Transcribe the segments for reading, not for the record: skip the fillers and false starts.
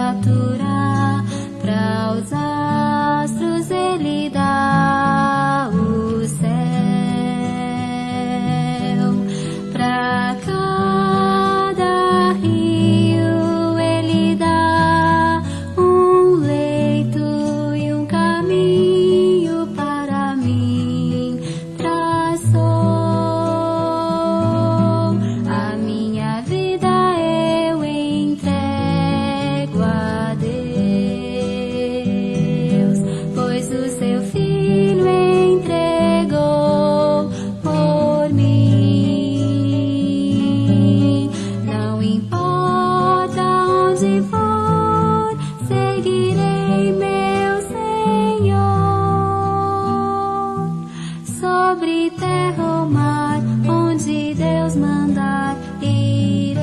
altura, para os astros ele dá o céu, para cada rio ele dá um leito e um caminho para mim traçou. A minha vida eu entrego a Deus, pois o seu Filho entregou por mim. Não importa onde for, seguirei meu Senhor. Sobre terra ou mar, onde Deus mandar, irei.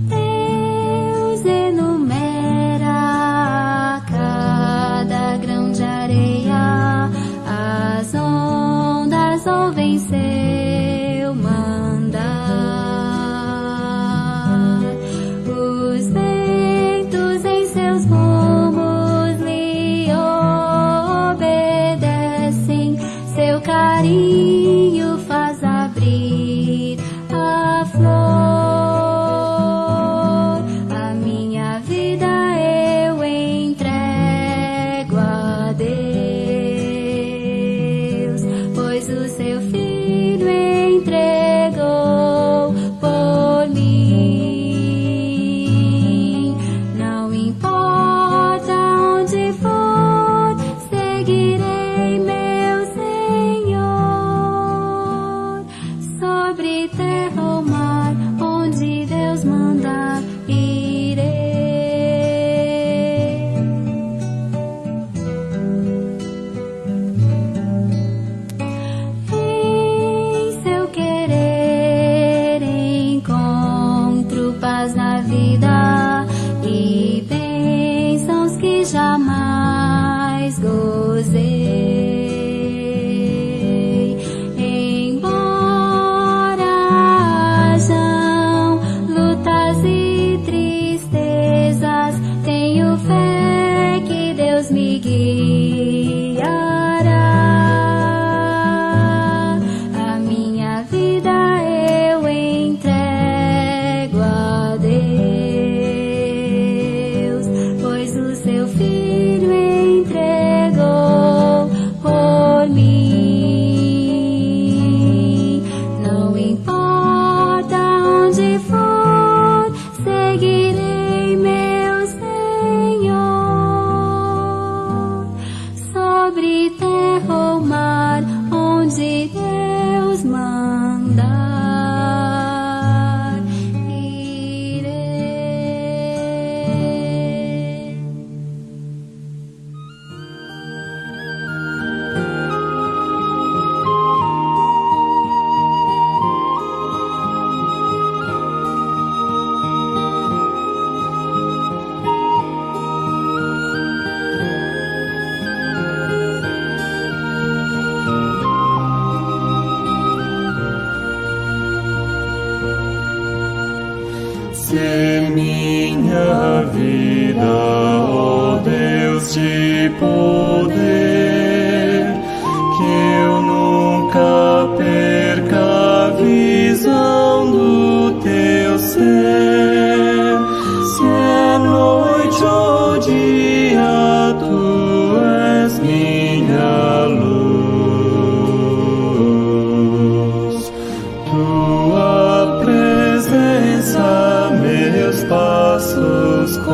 Deus enumera cada grão de areia, as ondas ouvem seu mandar, os ventos em seus rumos lhe obedecem, seu carinho faz abrir a flor. A minha vida eu entrego a Deus, pois o seu Filho entregou por mim. Não importa onde for, seguirei meu Senhor. Sobre terra ou mar, onde Deus mandar, irei. Em seu querer encontro paz na vida e bênçãos que jamais gozei. Embora hajam lutas e tristezas, tenho fé que Deus me guiará. A minha vida eu entrego a Deus, pois o seu Filho entregou por mim. Não importa onde for, seguirei meu Senhor. Sobre terra ou mar, onde Deus mandar, irei. Se minha vida, ó Deus de poder, que eu nunca perca a visão do teu ser. Se é noite ou dia, tu és minha luz. Tua presença meus passos conduz.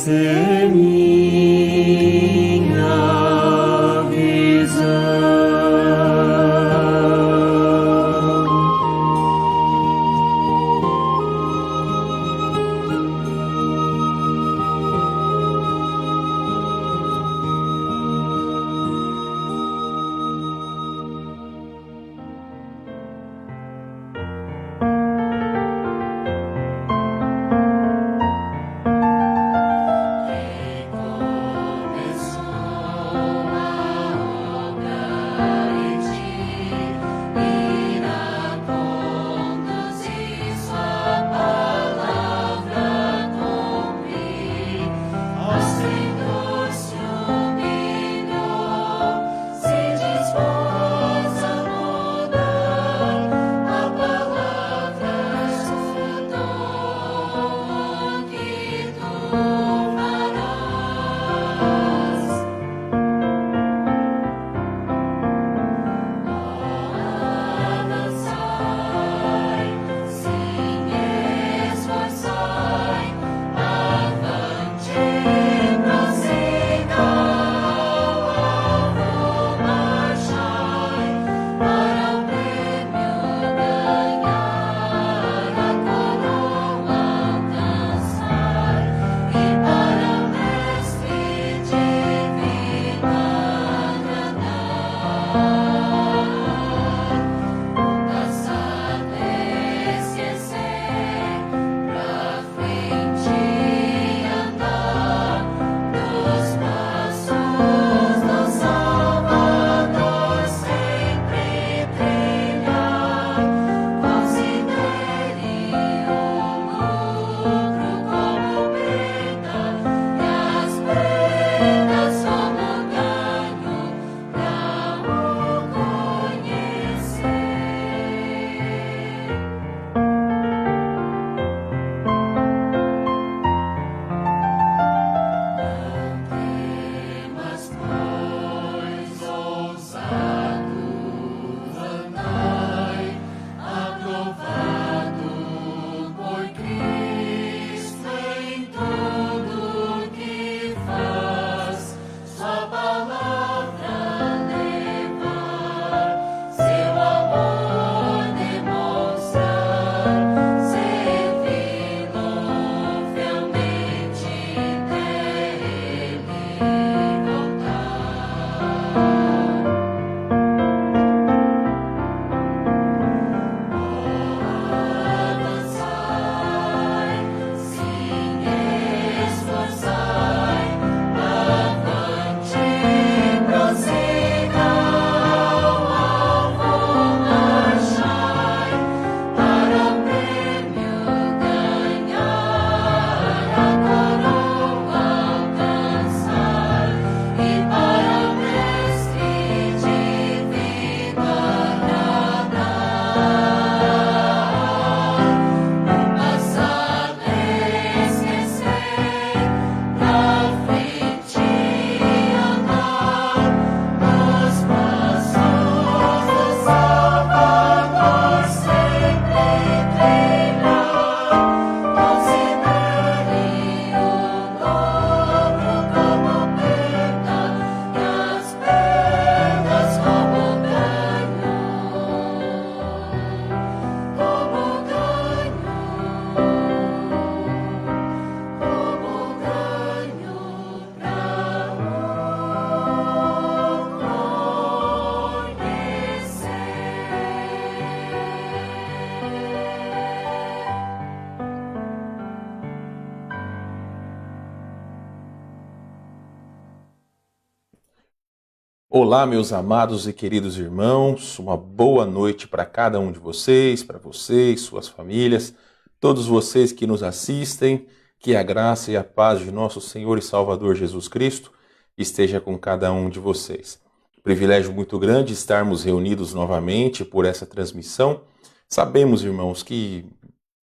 ser minha visão. Olá, meus amados e queridos irmãos, uma boa noite para cada um de vocês, para vocês, suas famílias, todos vocês que nos assistem, que a graça e a paz de nosso Senhor e Salvador Jesus Cristo esteja com cada um de vocês. Privilégio muito grande estarmos reunidos novamente por essa transmissão. Sabemos, irmãos, que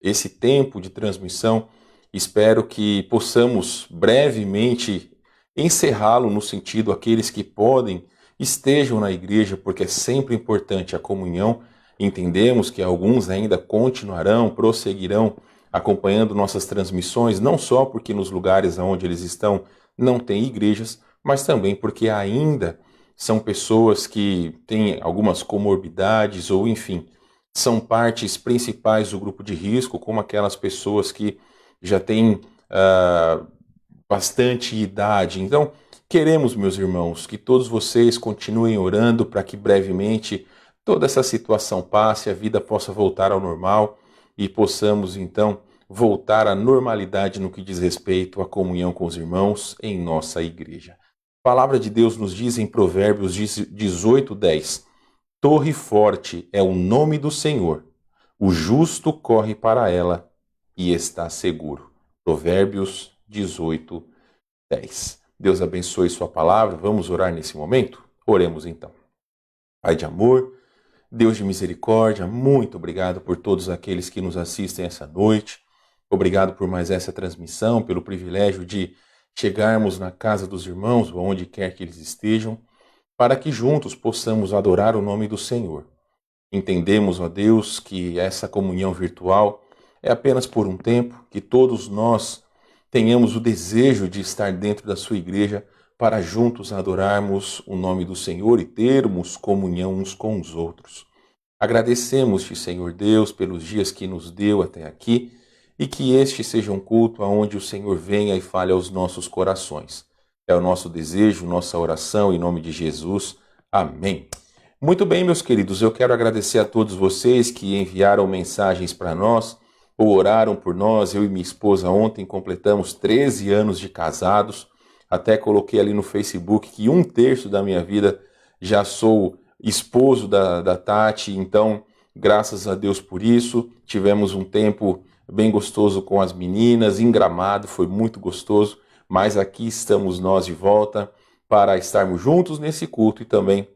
esse tempo de transmissão, espero que possamos brevemente encerrá-lo no sentido aqueles que podem estejam na igreja, porque é sempre importante a comunhão. Entendemos que alguns ainda continuarão, prosseguirão acompanhando nossas transmissões, não só porque nos lugares onde eles estão não tem igrejas, mas também porque ainda são pessoas que têm algumas comorbidades ou, enfim, são partes principais do grupo de risco, como aquelas pessoas que já têm bastante idade. Então, queremos, meus irmãos, que todos vocês continuem orando para que brevemente toda essa situação passe, a vida possa voltar ao normal e possamos, então, voltar à normalidade no que diz respeito à comunhão com os irmãos em nossa igreja. A palavra de Deus nos diz em Provérbios 18:10: Torre forte é o nome do Senhor, o justo corre para ela e está seguro. Provérbios 18:10. Deus abençoe sua palavra. Vamos orar nesse momento? Oremos então. Pai de amor, Deus de misericórdia, muito obrigado por todos aqueles que nos assistem essa noite. Obrigado por mais essa transmissão, pelo privilégio de chegarmos na casa dos irmãos, onde quer que eles estejam, para que juntos possamos adorar o nome do Senhor. Entendemos, ó Deus, que essa comunhão virtual é apenas por um tempo, que todos nós tenhamos o desejo de estar dentro da sua igreja para juntos adorarmos o nome do Senhor e termos comunhão uns com os outros. Agradecemos-te, Senhor Deus, pelos dias que nos deu até aqui e que este seja um culto onde o Senhor venha e fale aos nossos corações. É o nosso desejo, nossa oração, em nome de Jesus. Amém. Muito bem, meus queridos, eu quero agradecer a todos vocês que enviaram mensagens para nós ou oraram por nós. Eu e minha esposa ontem completamos 13 anos de casados. Até coloquei ali no Facebook que 1/3 da minha vida já sou esposo da Tati, então graças a Deus por isso. Tivemos um tempo bem gostoso com as meninas, em Gramado, foi muito gostoso, mas aqui estamos nós de volta para estarmos juntos nesse culto e também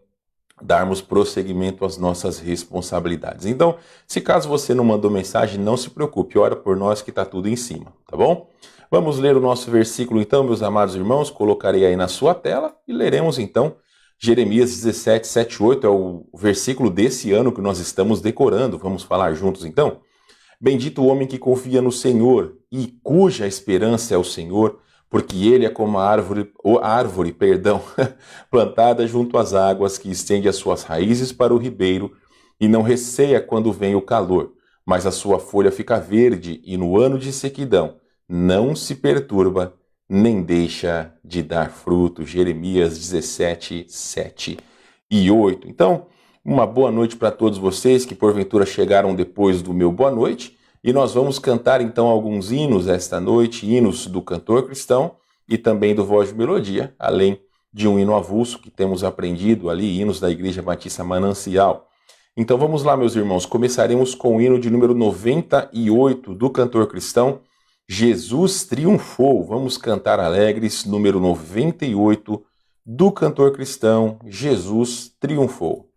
darmos prosseguimento às nossas responsabilidades. Então, se caso você não mandou mensagem, não se preocupe, ora por nós que está tudo em cima, tá bom? Vamos ler o nosso versículo então, meus amados irmãos, colocarei aí na sua tela e leremos então Jeremias 17, 7, 8, é o versículo desse ano que nós estamos decorando, vamos falar juntos então? Bendito o homem que confia no Senhor e cuja esperança é o Senhor, porque ele é como a árvore, plantada junto às águas, que estende as suas raízes para o ribeiro e não receia quando vem o calor, mas a sua folha fica verde e no ano de sequidão não se perturba, nem deixa de dar fruto. Jeremias 17, 7 e 8. Então, uma boa noite para todos vocês que porventura chegaram depois do meu boa noite. E nós vamos cantar então alguns hinos esta noite, hinos do cantor cristão e também do Voz de Melodia, além de um hino avulso que temos aprendido ali, hinos da Igreja Batista Manancial. Então vamos lá, meus irmãos, começaremos com o hino de número 98 do cantor cristão, Jesus Triunfou. Vamos cantar alegres, número 98 do cantor cristão, Jesus Triunfou.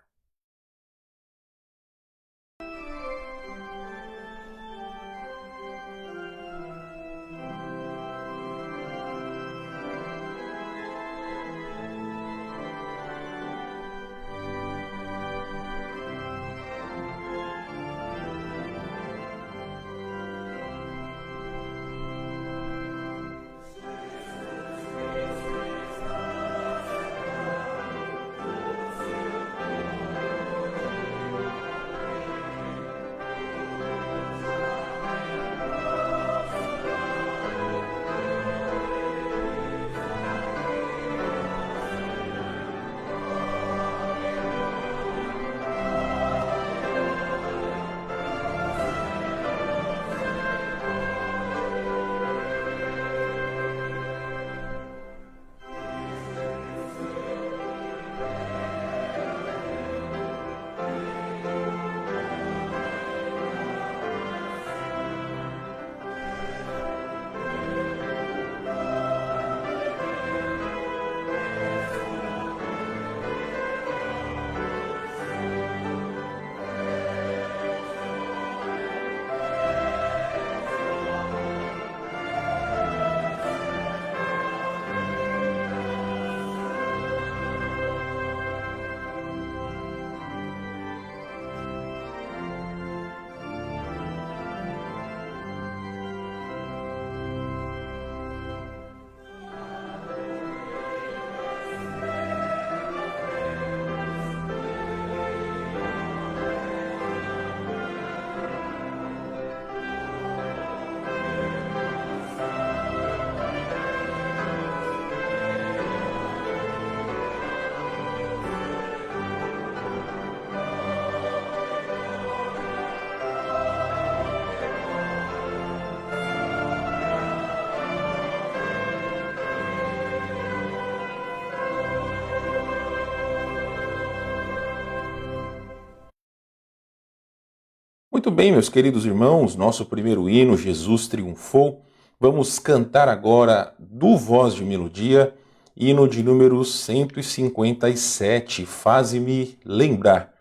Muito bem, meus queridos irmãos, nosso primeiro hino, Jesus triunfou. Vamos cantar agora do Voz de Melodia, hino de número 157, Faze-me lembrar.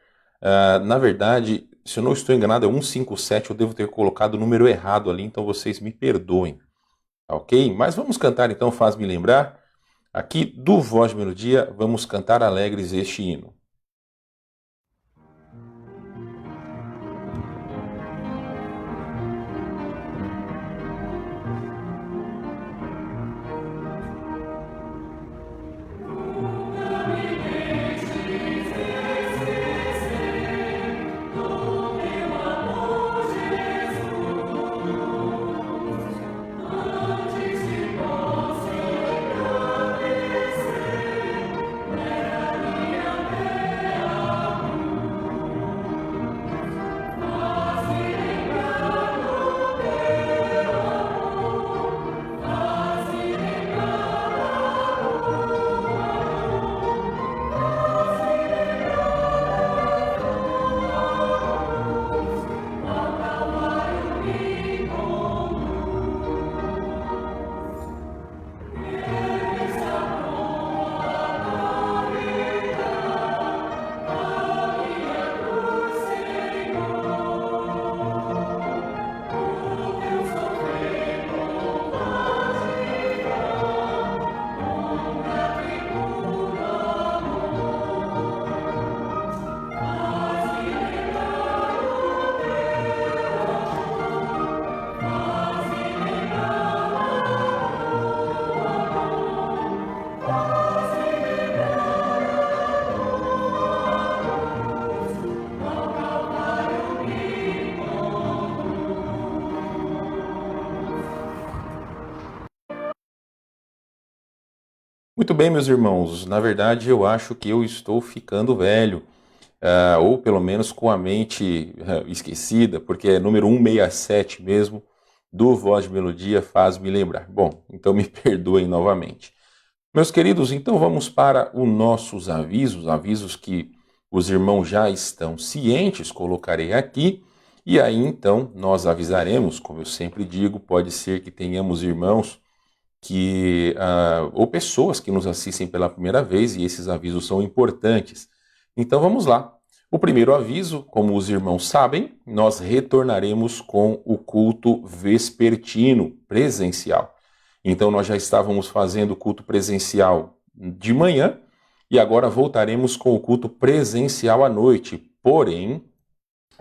Na verdade, se eu não estou enganado, é 157, eu devo ter colocado o número errado ali, então vocês me perdoem, tá ok? Mas vamos cantar então, Faz-me lembrar. Aqui do Voz de Melodia, vamos cantar alegres este hino. Muito bem, meus irmãos, na verdade eu acho que eu estou ficando velho, ou pelo menos com a mente esquecida, porque é número 167 mesmo, do Voz de Melodia, Faz-me lembrar. Bom, então me perdoem novamente. Meus queridos, então vamos para os nossos avisos que os irmãos já estão cientes, colocarei aqui, e aí então nós avisaremos, como eu sempre digo, pode ser que tenhamos irmãos ou pessoas que nos assistem pela primeira vez, e esses avisos são importantes. Então vamos lá. O primeiro aviso, como os irmãos sabem, nós retornaremos com o culto vespertino presencial. Então nós já estávamos fazendo o culto presencial de manhã e agora voltaremos com o culto presencial à noite. Porém,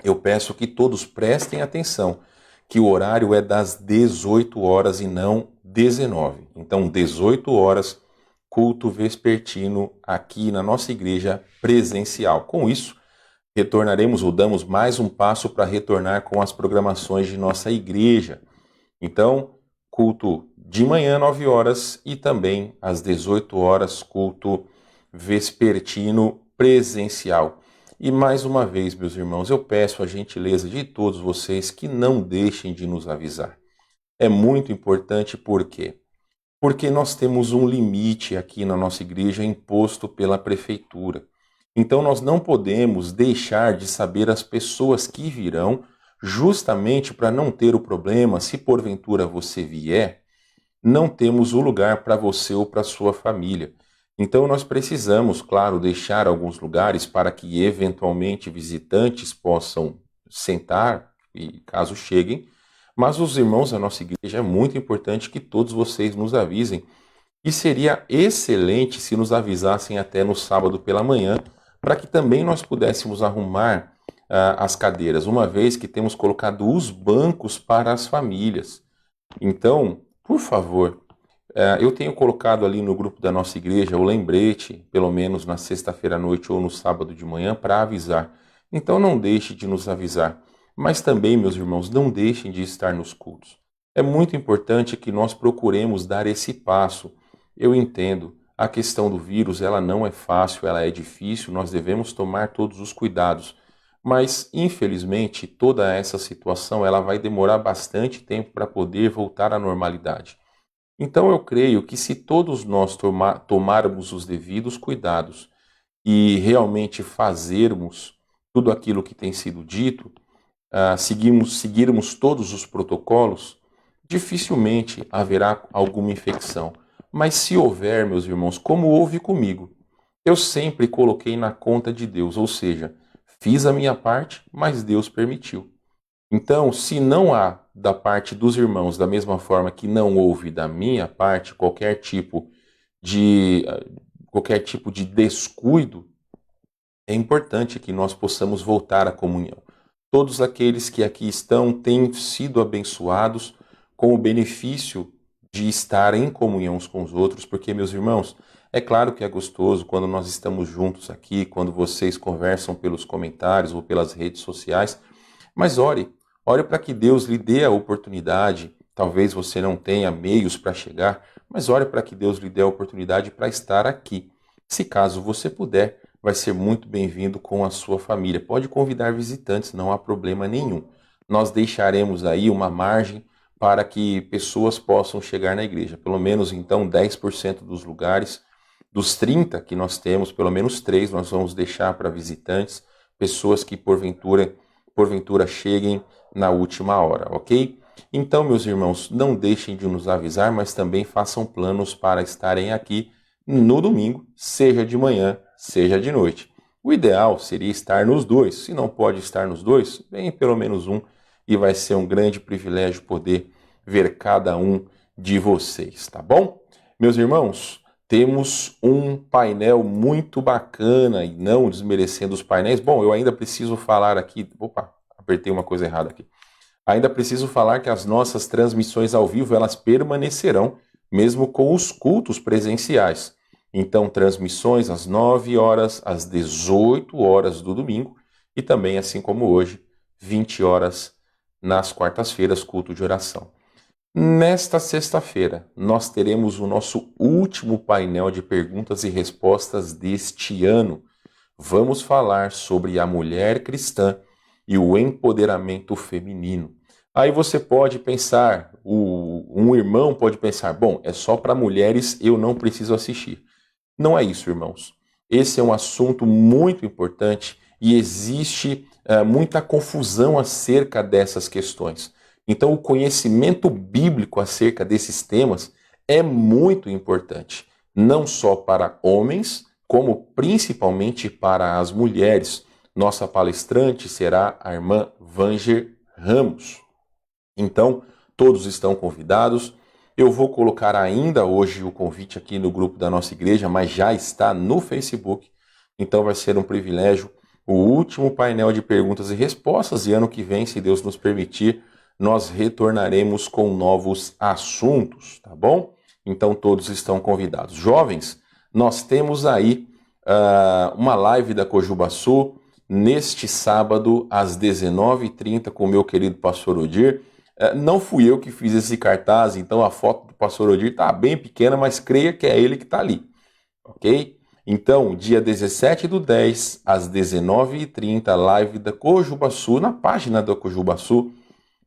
eu peço que todos prestem atenção, que o horário é das 18 horas e não 19. Então, 18 horas, culto vespertino aqui na nossa igreja presencial. Com isso, retornaremos ou damos mais um passo para retornar com as programações de nossa igreja. Então, culto de manhã, 9 horas, e também às 18 horas, culto vespertino presencial. E mais uma vez, meus irmãos, eu peço a gentileza de todos vocês que não deixem de nos avisar. É muito importante, por quê? Porque nós temos um limite aqui na nossa igreja imposto pela prefeitura. Então nós não podemos deixar de saber as pessoas que virão, justamente para não ter o problema, se porventura você vier, não temos o lugar para você ou para sua família. Então nós precisamos, claro, deixar alguns lugares para que eventualmente visitantes possam sentar, e caso cheguem, mas os irmãos da nossa igreja é muito importante que todos vocês nos avisem. E seria excelente se nos avisassem até no sábado pela manhã, para que também nós pudéssemos arrumar as cadeiras, uma vez que temos colocado os bancos para as famílias. Então, por favor, eu tenho colocado ali no grupo da nossa igreja o lembrete, pelo menos na sexta-feira à noite ou no sábado de manhã, para avisar. Então não deixe de nos avisar. Mas também, meus irmãos, não deixem de estar nos cultos. É muito importante que nós procuremos dar esse passo. Eu entendo, a questão do vírus, ela não é fácil, ela é difícil, nós devemos tomar todos os cuidados. Mas, infelizmente, toda essa situação ela vai demorar bastante tempo para poder voltar à normalidade. Então eu creio que se todos nós tomarmos os devidos cuidados e realmente fazermos tudo aquilo que tem sido dito, seguirmos todos os protocolos, dificilmente haverá alguma infecção. Mas se houver, meus irmãos, como houve comigo, eu sempre coloquei na conta de Deus, ou seja, fiz a minha parte, mas Deus permitiu. Então, se não há da parte dos irmãos, da mesma forma que não houve da minha parte de, qualquer tipo de descuido, é importante que nós possamos voltar à comunhão. Todos aqueles que aqui estão têm sido abençoados com o benefício de estar em comunhão uns com os outros, porque, meus irmãos, é claro que é gostoso quando nós estamos juntos aqui, quando vocês conversam pelos comentários ou pelas redes sociais, mas ore para que Deus lhe dê a oportunidade. Talvez você não tenha meios para chegar, mas ore para que Deus lhe dê a oportunidade para estar aqui. Se caso você puder, vai ser muito bem-vindo com a sua família. Pode convidar visitantes, não há problema nenhum. Nós deixaremos aí uma margem para que pessoas possam chegar na igreja. Pelo menos, então, 10% dos lugares, dos 30 que nós temos, pelo menos 3 nós vamos deixar para visitantes, pessoas que porventura cheguem na última hora, ok? Então, meus irmãos, não deixem de nos avisar, mas também façam planos para estarem aqui no domingo, seja de manhã, seja de noite. O ideal seria estar nos dois. Se não pode estar nos dois, vem pelo menos um e vai ser um grande privilégio poder ver cada um de vocês, tá bom? Meus irmãos, temos um painel muito bacana e não desmerecendo os painéis. Bom, eu ainda preciso falar aqui. Opa, apertei uma coisa errada aqui. Ainda preciso falar que as nossas transmissões ao vivo elas permanecerão mesmo com os cultos presenciais. Então, transmissões às 9 horas, às 18 horas do domingo e também, assim como hoje, 20 horas nas quartas-feiras, culto de oração. Nesta sexta-feira, nós teremos o nosso último painel de perguntas e respostas deste ano. Vamos falar sobre a mulher cristã e o empoderamento feminino. Aí você pode pensar, um irmão pode pensar, bom, é só para mulheres, eu não preciso assistir. Não é isso, irmãos. Esse é um assunto muito importante e existe muita confusão acerca dessas questões. Então, o conhecimento bíblico acerca desses temas é muito importante, não só para homens, como principalmente para as mulheres. Nossa palestrante será a irmã Vanger Ramos. Então, todos estão convidados. Eu vou colocar ainda hoje o convite aqui no grupo da nossa igreja, mas já está no Facebook. Então vai ser um privilégio. O último painel de perguntas e respostas, e ano que vem, se Deus nos permitir, nós retornaremos com novos assuntos, tá bom? Então todos estão convidados. Jovens, nós temos aí uma live da Cojubaçu neste sábado às 19h30 com o meu querido pastor Odir. Não fui eu que fiz esse cartaz, então a foto do pastor Odir está bem pequena, mas creia que é ele que está ali, ok? Então, dia 17/10, às 19h30, live da Cojubaçu, na página da Cojubaçu,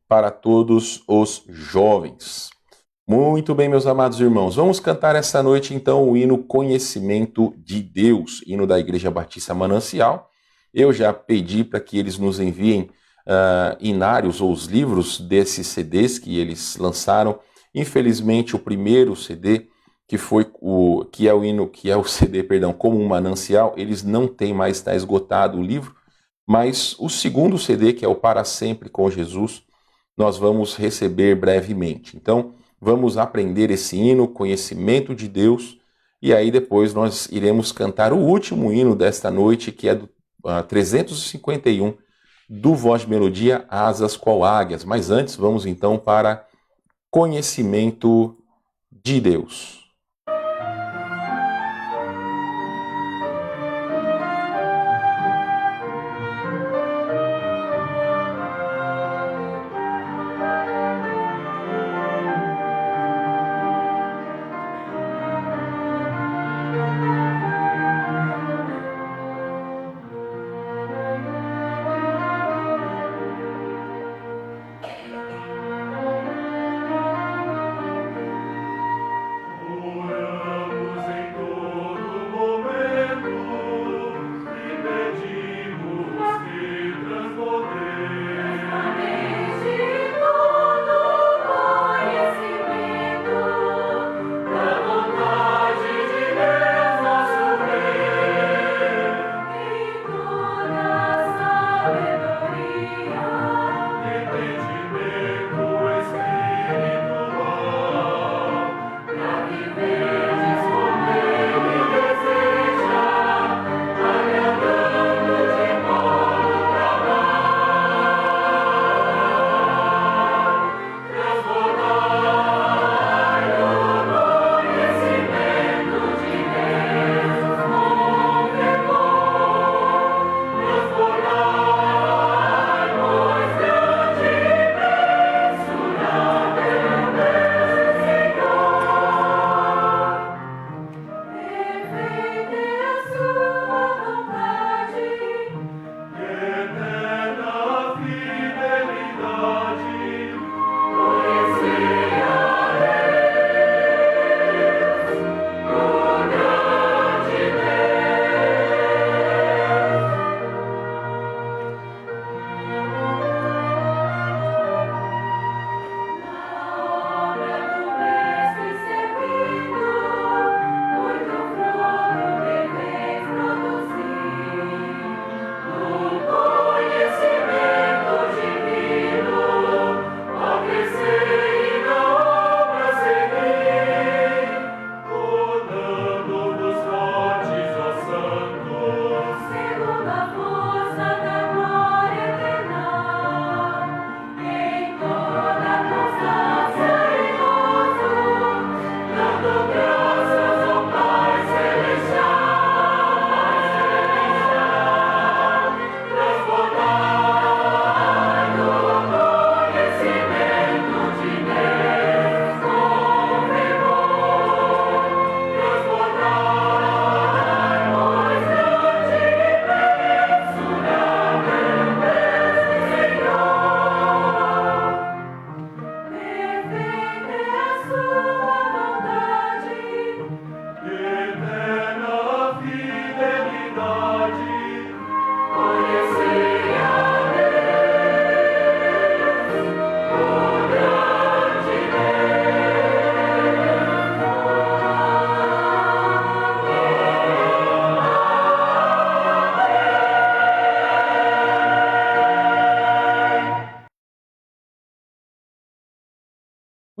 para todos os jovens. Muito bem, meus amados irmãos, vamos cantar essa noite, então, o hino Conhecimento de Deus, hino da Igreja Batista Manancial. Eu já pedi para que eles nos enviem inários ou os livros desses CDs que eles lançaram. Infelizmente, o primeiro CD, que é o CD, perdão, como um manancial, eles não têm mais, está esgotado o livro, mas o segundo CD, que é o Para Sempre com Jesus, nós vamos receber brevemente. Então, vamos aprender esse hino, Conhecimento de Deus, e aí depois nós iremos cantar o último hino desta noite, que é do 351, do Voz de Melodia, Asas qual Águias. Mas antes, vamos então para Conhecimento de Deus.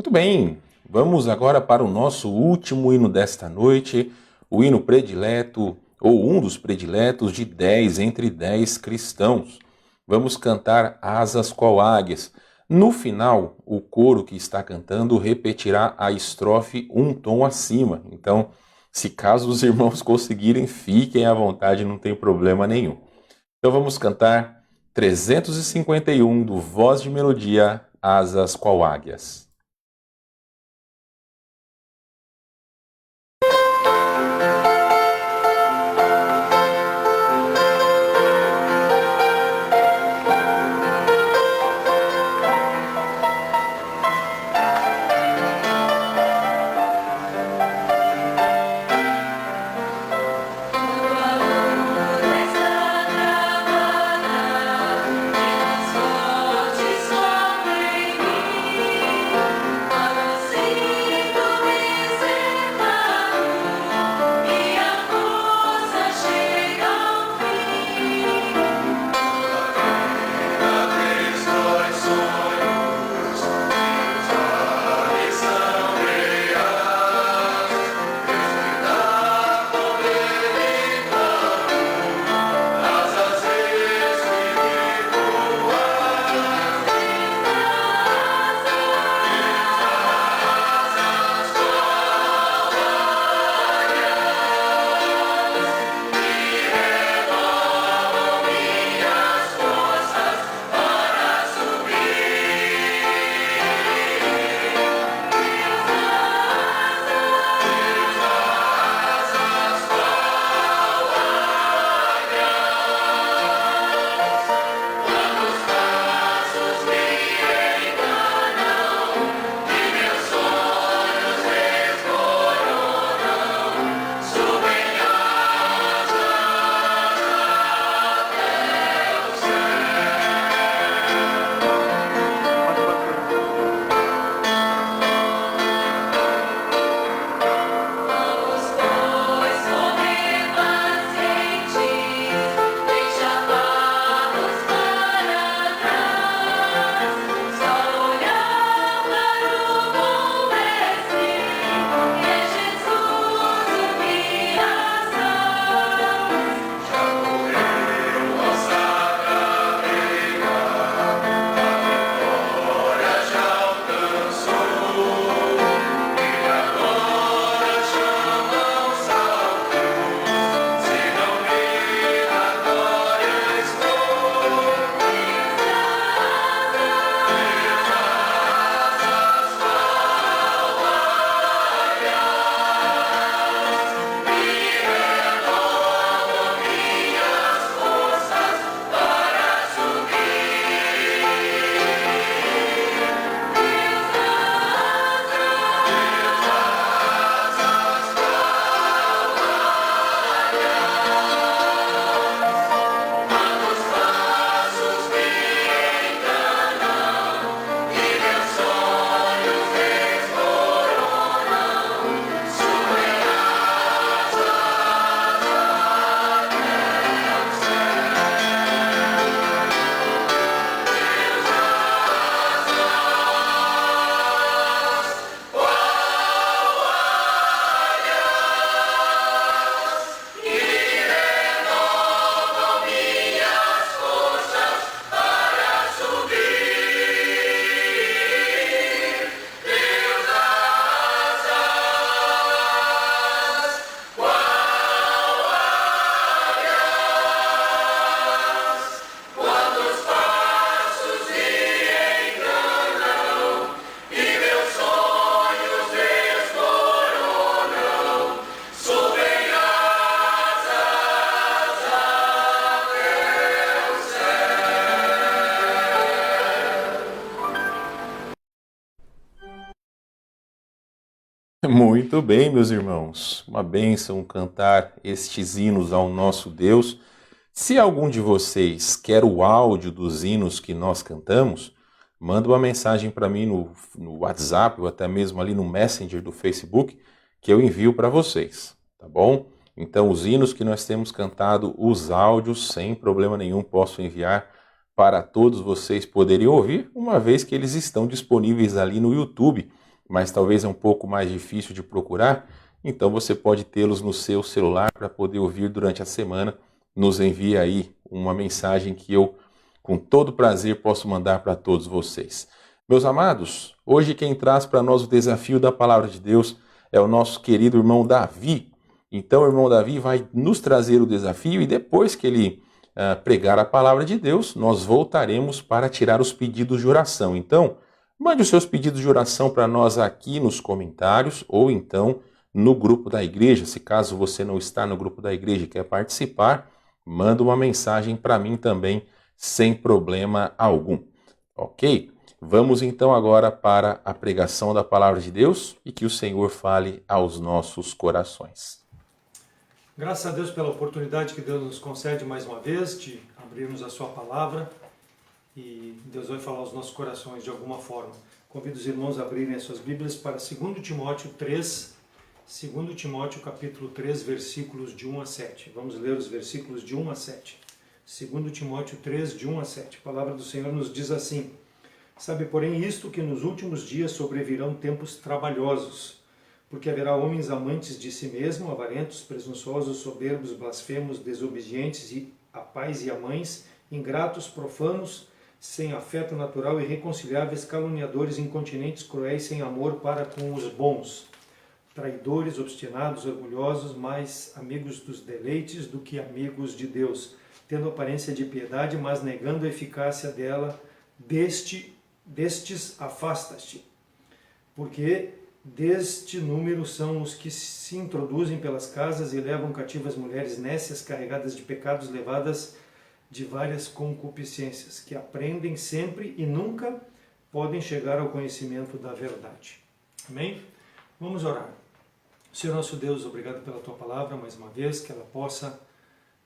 Muito bem, vamos agora para o nosso último hino desta noite, o hino predileto, ou um dos prediletos de 10 entre 10 cristãos. Vamos cantar Asas qual águias. No final, o coro que está cantando repetirá a estrofe um tom acima. Então, se caso os irmãos conseguirem, fiquem à vontade, não tem problema nenhum. Então vamos cantar 351 do Voz de Melodia, Asas qual águias. Muito bem, meus irmãos. Uma bênção cantar estes hinos ao nosso Deus. Se algum de vocês quer o áudio dos hinos que nós cantamos, manda uma mensagem para mim no WhatsApp ou até mesmo ali no Messenger do Facebook que eu envio para vocês, tá bom? Então, os hinos que nós temos cantado, os áudios, sem problema nenhum, posso enviar para todos vocês poderem ouvir, uma vez que eles estão disponíveis ali no YouTube. mas talvez é um pouco mais difícil de procurar, então você pode tê-los no seu celular para poder ouvir durante a semana. Nos envia aí uma mensagem que eu, com todo prazer, posso mandar para todos vocês. Meus amados, hoje quem traz para nós o desafio da palavra de Deus é o nosso querido irmão Davi. Então o irmão Davi vai nos trazer o desafio e depois que ele pregar a palavra de Deus, nós voltaremos para tirar os pedidos de oração. Então, mande os seus pedidos de oração para nós aqui nos comentários ou então no grupo da igreja. Se caso você não está no grupo da igreja e quer participar, manda uma mensagem para mim também, sem problema algum. Ok? Vamos então agora para a pregação da palavra de Deus e que o Senhor fale aos nossos corações. Graças a Deus pela oportunidade que Deus nos concede mais uma vez de abrirmos a sua palavra e Deus vai falar aos nossos corações de alguma forma. Convido os irmãos a abrirem as suas Bíblias para 2 Timóteo 3, 2 Timóteo capítulo 3, versículos de 1 a 7. Vamos ler os versículos de 1 a 7. 2 Timóteo 3, de 1 a 7. A palavra do Senhor nos diz assim: Sabe, porém, isto que nos últimos dias sobrevirão tempos trabalhosos, porque haverá homens amantes de si mesmo, avarentos, presunçosos, soberbos, blasfemos, desobedientes a pais e a mães, ingratos, profanos, sem afeto natural, irreconciliáveis, caluniadores, incontinentes, cruéis, sem amor para com os bons, traidores, obstinados, orgulhosos, mais amigos dos deleites do que amigos de Deus, tendo aparência de piedade, mas negando a eficácia dela, destes afasta-te, porque deste número são os que se introduzem pelas casas e levam cativas mulheres nécias, carregadas de pecados, levadas de várias concupiscências, que aprendem sempre e nunca podem chegar ao conhecimento da verdade. Amém? Vamos orar. Senhor nosso Deus, obrigado pela Tua palavra mais uma vez, que ela possa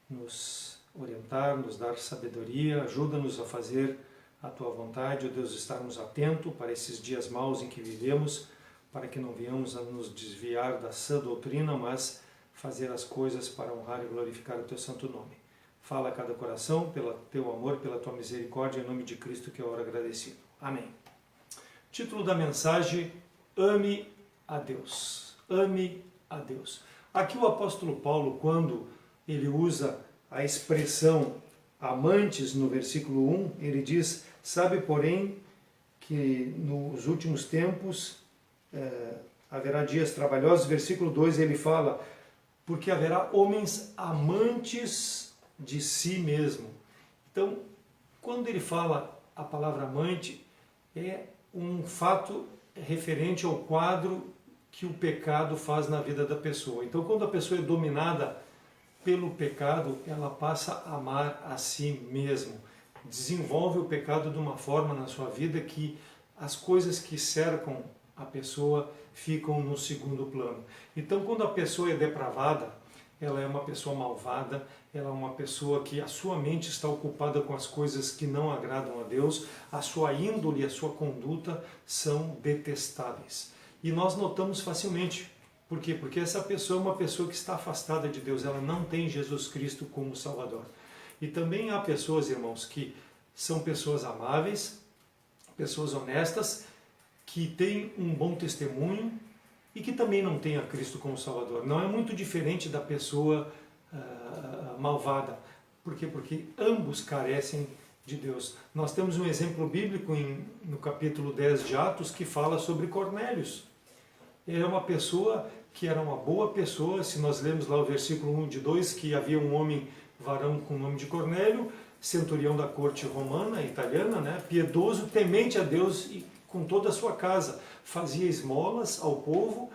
nos orientar, nos dar sabedoria, ajuda-nos a fazer a Tua vontade, ó Deus, estarmos atentos para esses dias maus em que vivemos, para que não venhamos a nos desviar da sã doutrina, mas fazer as coisas para honrar e glorificar o Teu santo nome. Fala a cada coração, pelo Teu amor, pela Tua misericórdia, em nome de Cristo que eu oro agradecido. Amém. Título da mensagem: Ame a Deus. Ame a Deus. Aqui o apóstolo Paulo, quando ele usa a expressão amantes no versículo 1, ele diz: sabe, porém, que nos últimos tempos haverá dias trabalhosos. Versículo 2 ele fala: porque haverá homens amantes de si mesmo. Então, quando ele fala a palavra amante, é um fato referente ao quadro que o pecado faz na vida da pessoa. Então, quando a pessoa é dominada pelo pecado, ela passa a amar a si mesmo. Desenvolve o pecado de uma forma na sua vida que as coisas que cercam a pessoa ficam no segundo plano. Então, quando a pessoa é depravada, ela é uma pessoa malvada, ela é uma pessoa que a sua mente está ocupada com as coisas que não agradam a Deus, a sua índole e a sua conduta são detestáveis. E nós notamos facilmente. Por quê? Porque essa pessoa é uma pessoa que está afastada de Deus, ela não tem Jesus Cristo como Salvador. E também há pessoas, irmãos, que são pessoas amáveis, pessoas honestas, que têm um bom testemunho e que também não têm a Cristo como Salvador. Não é muito diferente da pessoa malvada. Por quê? Porque ambos carecem de Deus. Nós temos um exemplo bíblico no capítulo 10 de Atos que fala sobre Cornélios. Ele é uma pessoa que era uma boa pessoa. Se nós lemos lá o versículo 1 de 2, que havia um homem varão com o nome de Cornélio, centurião da corte romana, italiana, né, piedoso, temente a Deus e com toda a sua casa, fazia esmolas ao povo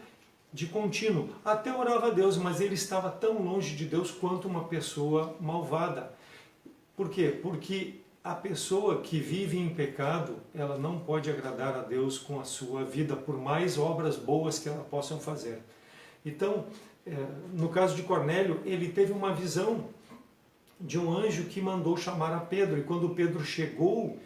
de contínuo, até orava a Deus, mas ele estava tão longe de Deus quanto uma pessoa malvada. Por quê? Porque a pessoa que vive em pecado, ela não pode agradar a Deus com a sua vida, por mais obras boas que ela possa fazer. Então, no caso de Cornélio, ele teve uma visão de um anjo que mandou chamar a Pedro, e quando Pedro chegou,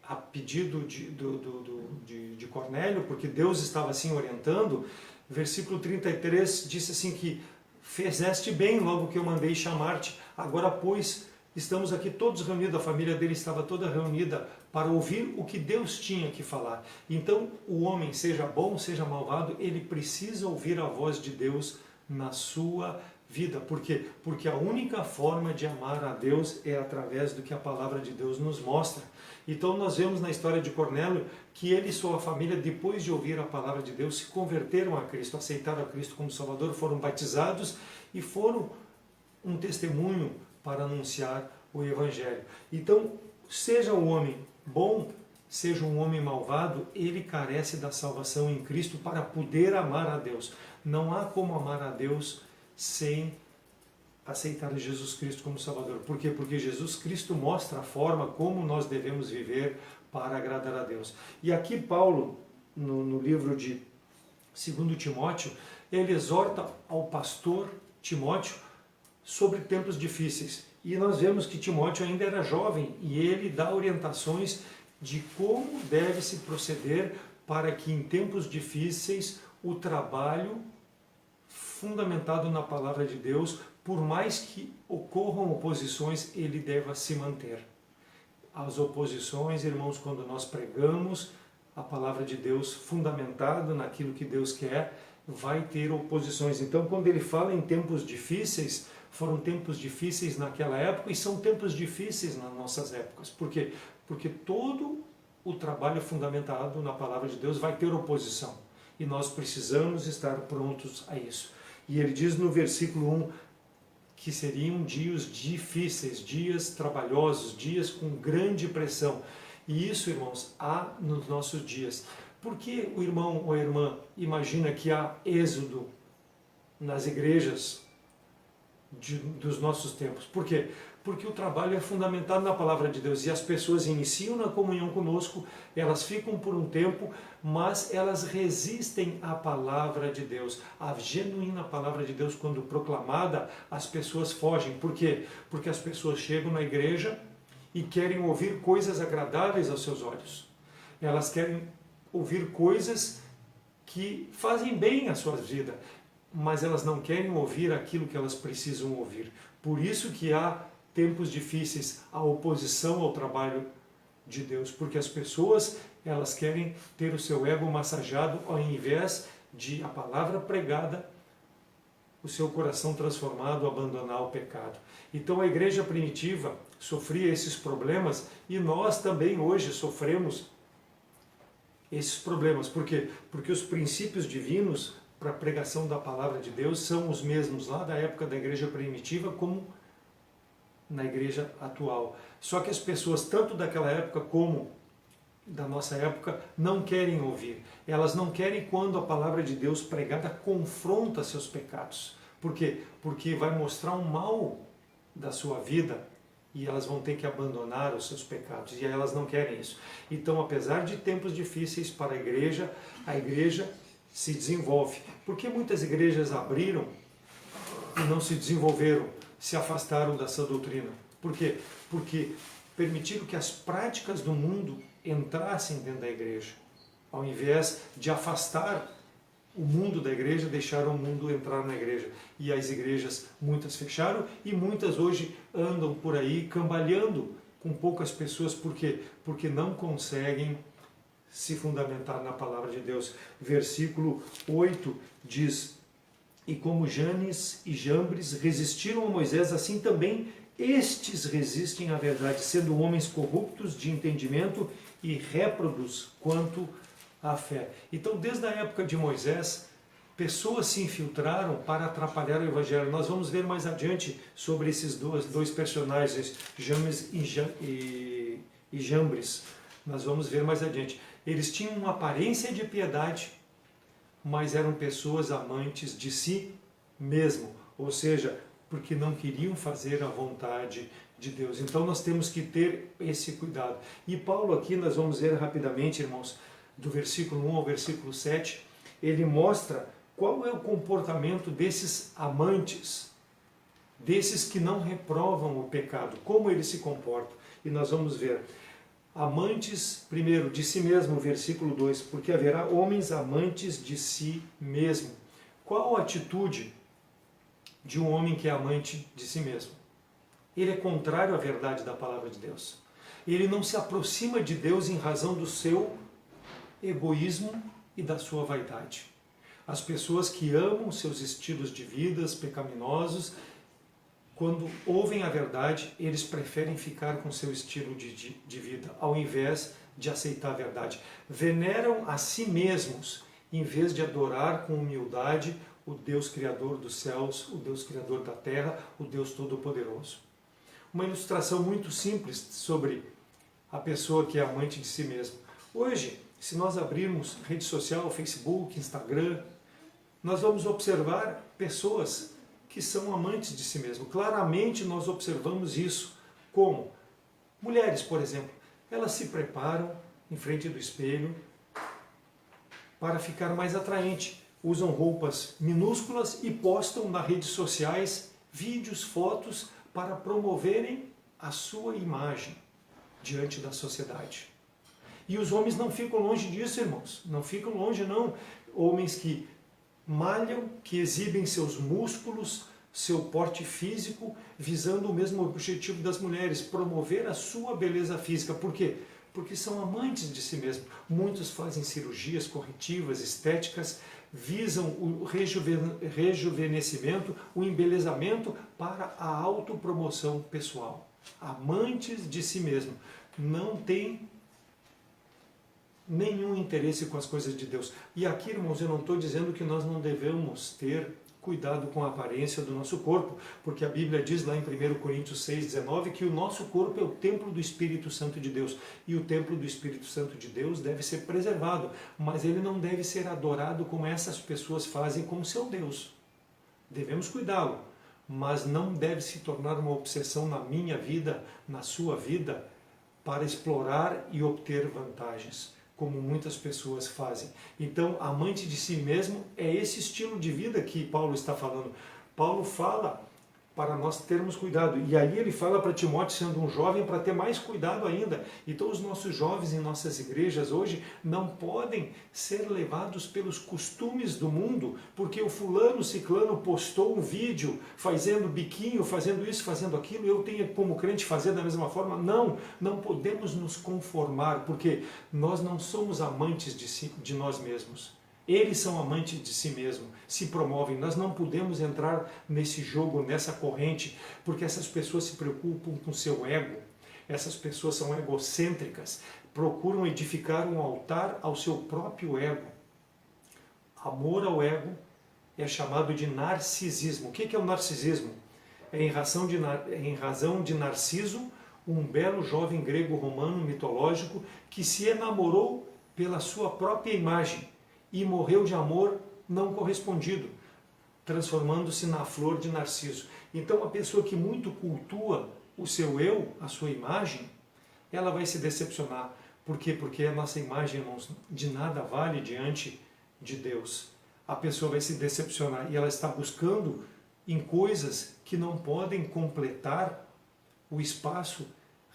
a pedido de Cornélio, porque Deus estava assim orientando, versículo 33 disse assim que: fizeste bem logo que eu mandei chamar-te, agora pois Estamos aqui todos reunidos, a família dele estava toda reunida para ouvir o que Deus tinha que falar. Então, o homem, seja bom, seja malvado, ele precisa ouvir a voz de Deus na sua vida. Por quê? Porque a única forma de amar a Deus é através do que a palavra de Deus nos mostra. Então, nós vemos na história de Cornélio que ele e sua família, depois de ouvir a palavra de Deus, se converteram a Cristo, aceitaram a Cristo como Salvador, foram batizados e foram um testemunho para anunciar o Evangelho. Então, seja um homem bom, seja um homem malvado, ele carece da salvação em Cristo para poder amar a Deus. Não há como amar a Deus sem aceitar Jesus Cristo como Salvador. Por quê? Porque Jesus Cristo mostra a forma como nós devemos viver para agradar a Deus. E aqui Paulo, no livro de 2 Timóteo, ele exorta ao pastor Timóteo sobre tempos difíceis. E nós vemos que Timóteo ainda era jovem e ele dá orientações de como deve se proceder para que em tempos difíceis o trabalho fundamentado na palavra de Deus, por mais que ocorram oposições, ele deva se manter. As oposições, irmãos, quando nós pregamos a palavra de Deus fundamentada naquilo que Deus quer, vai ter oposições. Então, quando ele fala em tempos difíceis, foram tempos difíceis naquela época e são tempos difíceis nas nossas épocas. Por quê? Porque todo o trabalho fundamentado na palavra de Deus vai ter oposição. E nós precisamos estar prontos a isso. E ele diz no versículo 1 que seriam dias difíceis, dias trabalhosos, dias com grande pressão. E isso, irmãos, há nos nossos dias. Por que o irmão ou a irmã imagina que há êxodo nas igrejas dos nossos tempos? Por quê? Porque o trabalho é fundamentado na palavra de Deus e as pessoas iniciam na comunhão conosco, elas ficam por um tempo, mas elas resistem à palavra de Deus. A genuína palavra de Deus, quando proclamada, as pessoas fogem. Por quê? Porque as pessoas chegam na igreja e querem ouvir coisas agradáveis aos seus olhos. Elas querem ouvir coisas que fazem bem à sua vida, mas elas não querem ouvir aquilo que elas precisam ouvir. Por isso que há tempos difíceis, a oposição ao trabalho de Deus, porque as pessoas, elas querem ter o seu ego massageado ao invés de a palavra pregada, o seu coração transformado, abandonar o pecado. Então a igreja primitiva sofria esses problemas e nós também hoje sofremos esses problemas. Por quê? Porque os princípios divinos para a pregação da palavra de Deus são os mesmos lá da época da igreja primitiva como na igreja atual. Só que as pessoas, tanto daquela época como da nossa época, não querem ouvir. Elas não querem quando a palavra de Deus pregada confronta seus pecados. Por quê? Porque vai mostrar um mal da sua vida e elas vão ter que abandonar os seus pecados. E elas não querem isso. Então, apesar de tempos difíceis para a igreja se desenvolve. Por que muitas igrejas abriram e não se desenvolveram? Se afastaram dessa doutrina. Por quê? Porque permitiram que as práticas do mundo entrassem dentro da igreja. Ao invés de afastar o mundo da igreja, deixaram o mundo entrar na igreja. E as igrejas, muitas fecharam e muitas hoje andam por aí cambaleando com poucas pessoas. Por quê? Porque não conseguem se fundamentar na palavra de Deus. Versículo 8 diz: e como Janes e Jambres resistiram a Moisés, assim também estes resistem à verdade, sendo homens corruptos de entendimento e réprobos quanto à fé. Então, desde a época de Moisés, pessoas se infiltraram para atrapalhar o Evangelho. Nós vamos ver mais adiante sobre esses dois personagens, Janes e Jambres. Nós vamos ver mais adiante. Eles tinham uma aparência de piedade, mas eram pessoas amantes de si mesmo, ou seja, porque não queriam fazer a vontade de Deus. Então nós temos que ter esse cuidado. E Paulo aqui, nós vamos ver rapidamente, irmãos, do versículo 1 ao versículo 7, ele mostra qual é o comportamento desses amantes, desses que não reprovam o pecado, como eles se comportam. E nós vamos ver. Amantes, primeiro, de si mesmo, versículo 2, porque haverá homens amantes de si mesmo. Qual a atitude de um homem que é amante de si mesmo? Ele é contrário à verdade da palavra de Deus. Ele não se aproxima de Deus em razão do seu egoísmo e da sua vaidade. As pessoas que amam seus estilos de vidas pecaminosos, quando ouvem a verdade, eles preferem ficar com seu estilo de vida, ao invés de aceitar a verdade. Veneram a si mesmos, em vez de adorar com humildade o Deus Criador dos céus, o Deus Criador da terra, o Deus Todo-Poderoso. Uma ilustração muito simples sobre a pessoa que é amante de si mesmo. Hoje, se nós abrirmos rede social, Facebook, Instagram, nós vamos observar pessoas que são amantes de si mesmo. Claramente nós observamos isso. Como? Mulheres, por exemplo. Elas se preparam em frente do espelho para ficar mais atraente. Usam roupas minúsculas e postam nas redes sociais vídeos, fotos para promoverem a sua imagem diante da sociedade. E os homens não ficam longe disso, irmãos. Não ficam longe, não. Homens que malham, que exibem seus músculos, seu porte físico, visando o mesmo objetivo das mulheres, promover a sua beleza física. Por quê? Porque são amantes de si mesmos. Muitos fazem cirurgias corretivas, estéticas, visam o rejuvenescimento, o embelezamento para a autopromoção pessoal. Amantes de si mesmo. Não têm nenhum interesse com as coisas de Deus. E aqui, irmãos, eu não estou dizendo que nós não devemos ter cuidado com a aparência do nosso corpo, porque a Bíblia diz lá em 1 Coríntios 6,19 que o nosso corpo é o templo do Espírito Santo de Deus, e o templo do Espírito Santo de Deus deve ser preservado, mas ele não deve ser adorado como essas pessoas fazem com o seu Deus. Devemos cuidá-lo, mas não deve se tornar uma obsessão na minha vida, na sua vida, para explorar e obter vantagens, como muitas pessoas fazem. Então, amante de si mesmo é esse estilo de vida que Paulo está falando. Paulo fala para nós termos cuidado. E aí ele fala para Timóteo, sendo um jovem, para ter mais cuidado ainda. Então os nossos jovens em nossas igrejas hoje não podem ser levados pelos costumes do mundo, porque o fulano, ciclano postou um vídeo fazendo biquinho, fazendo isso, fazendo aquilo, eu tenho como crente fazer da mesma forma. Não, não podemos nos conformar, porque nós não somos amantes de nós mesmos. Eles são amantes de si mesmo, se promovem. Nós não podemos entrar nesse jogo, nessa corrente, porque essas pessoas se preocupam com seu ego. Essas pessoas são egocêntricas, procuram edificar um altar ao seu próprio ego. Amor ao ego é chamado de narcisismo. O que é o narcisismo? É em razão de Narciso, um belo jovem grego romano mitológico que se enamorou pela sua própria imagem e morreu de amor não correspondido, transformando-se na flor de Narciso. Então a pessoa que muito cultua o seu eu, a sua imagem, ela vai se decepcionar. Por quê? Porque a nossa imagem, irmãos, de nada vale diante de Deus. A pessoa vai se decepcionar e ela está buscando em coisas que não podem completar o espaço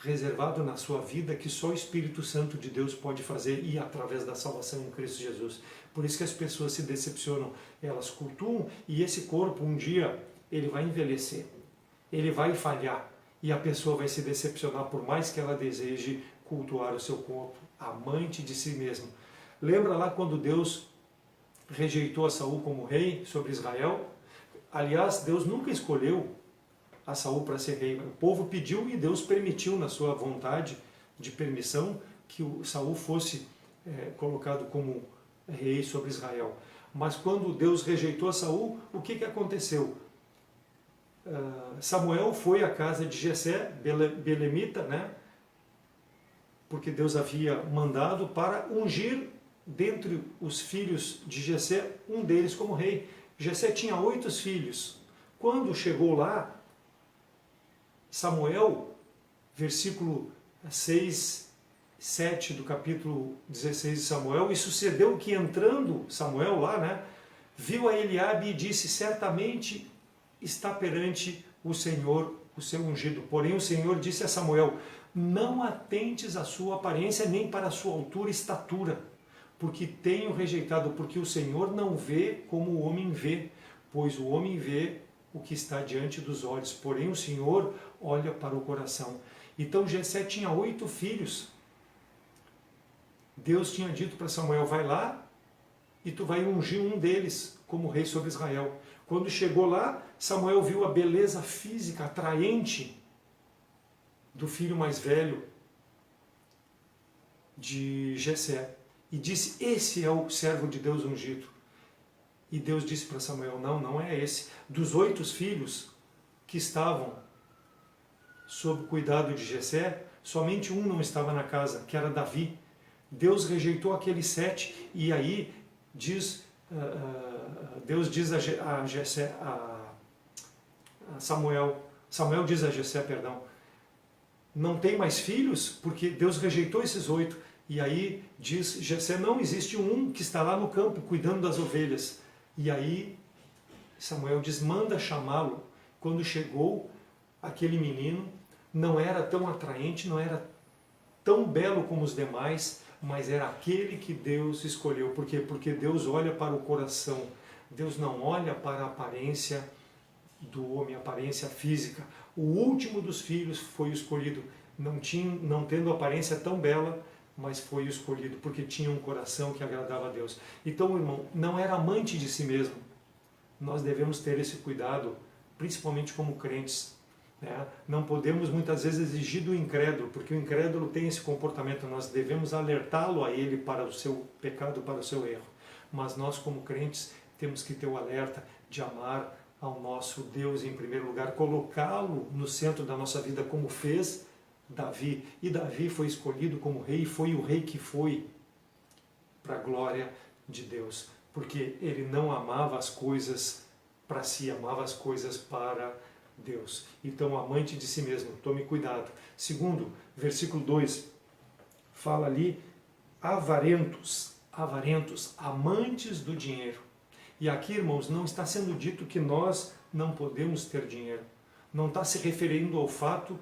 reservado na sua vida que só o Espírito Santo de Deus pode fazer e através da salvação em Cristo Jesus. Por isso que as pessoas se decepcionam, elas cultuam e esse corpo um dia ele vai envelhecer, ele vai falhar e a pessoa vai se decepcionar por mais que ela deseje cultuar o seu corpo, amante de si mesmo. Lembra lá quando Deus rejeitou a Saul como rei sobre Israel? Aliás, Deus nunca escolheu a Saul para ser rei. O povo pediu e Deus permitiu, na sua vontade de permissão, que o Saul fosse colocado como rei sobre Israel. Mas quando Deus rejeitou a Saul, o que aconteceu? Samuel foi à casa de Jessé, belemita, né? Porque Deus havia mandado para ungir dentre os filhos de Jessé um deles como rei. Jessé tinha 8 filhos. Quando chegou lá, Samuel, versículo 6, 7 do capítulo 16 de Samuel, e sucedeu que entrando Samuel lá, né, viu a Eliabe e disse, certamente está perante o Senhor o seu ungido. Porém o Senhor disse a Samuel, não atentes à sua aparência, nem para a sua altura e estatura, porque tenho rejeitado, porque o Senhor não vê como o homem vê, pois o homem vê o que está diante dos olhos, porém o Senhor olha para o coração. Então Jessé tinha 8 filhos. Deus tinha dito para Samuel, vai lá e tu vai ungir um deles como rei sobre Israel. Quando chegou lá, Samuel viu a beleza física atraente do filho mais velho de Jessé e disse, esse é o servo de Deus ungido. E Deus disse para Samuel, não, não é esse. Dos 8 filhos que estavam sob o cuidado de Jessé, somente um não estava na casa, que era Davi. Deus rejeitou aqueles 7 e aí diz, Deus diz a Jessé, a Samuel diz a Jessé, perdão, não tem mais filhos, porque Deus rejeitou esses 8. E aí diz Jessé, não, existe um que está lá no campo cuidando das ovelhas. E aí Samuel diz, manda chamá-lo. Quando chegou, aquele menino não era tão atraente, não era tão belo como os demais, mas era aquele que Deus escolheu. Por quê? Porque Deus olha para o coração. Deus não olha para a aparência do homem, a aparência física. O último dos filhos foi o escolhido, não tendo aparência tão bela, mas foi o escolhido, porque tinha um coração que agradava a Deus. Então, irmão, não era amante de si mesmo. Nós devemos ter esse cuidado, principalmente como crentes. Não podemos muitas vezes exigir do incrédulo, porque o incrédulo tem esse comportamento, nós devemos alertá-lo a ele para o seu pecado, para o seu erro. Mas nós como crentes temos que ter o alerta de amar ao nosso Deus em primeiro lugar, colocá-lo no centro da nossa vida, como fez Davi. E Davi foi escolhido como rei, e foi o rei que foi para a glória de Deus, porque ele não amava as coisas para si, amava as coisas para Deus. Então, amante de si mesmo, tome cuidado. Segundo, versículo 2, fala ali, avarentos, amantes do dinheiro. E aqui, irmãos, não está sendo dito que nós não podemos ter dinheiro. Não está se referindo ao fato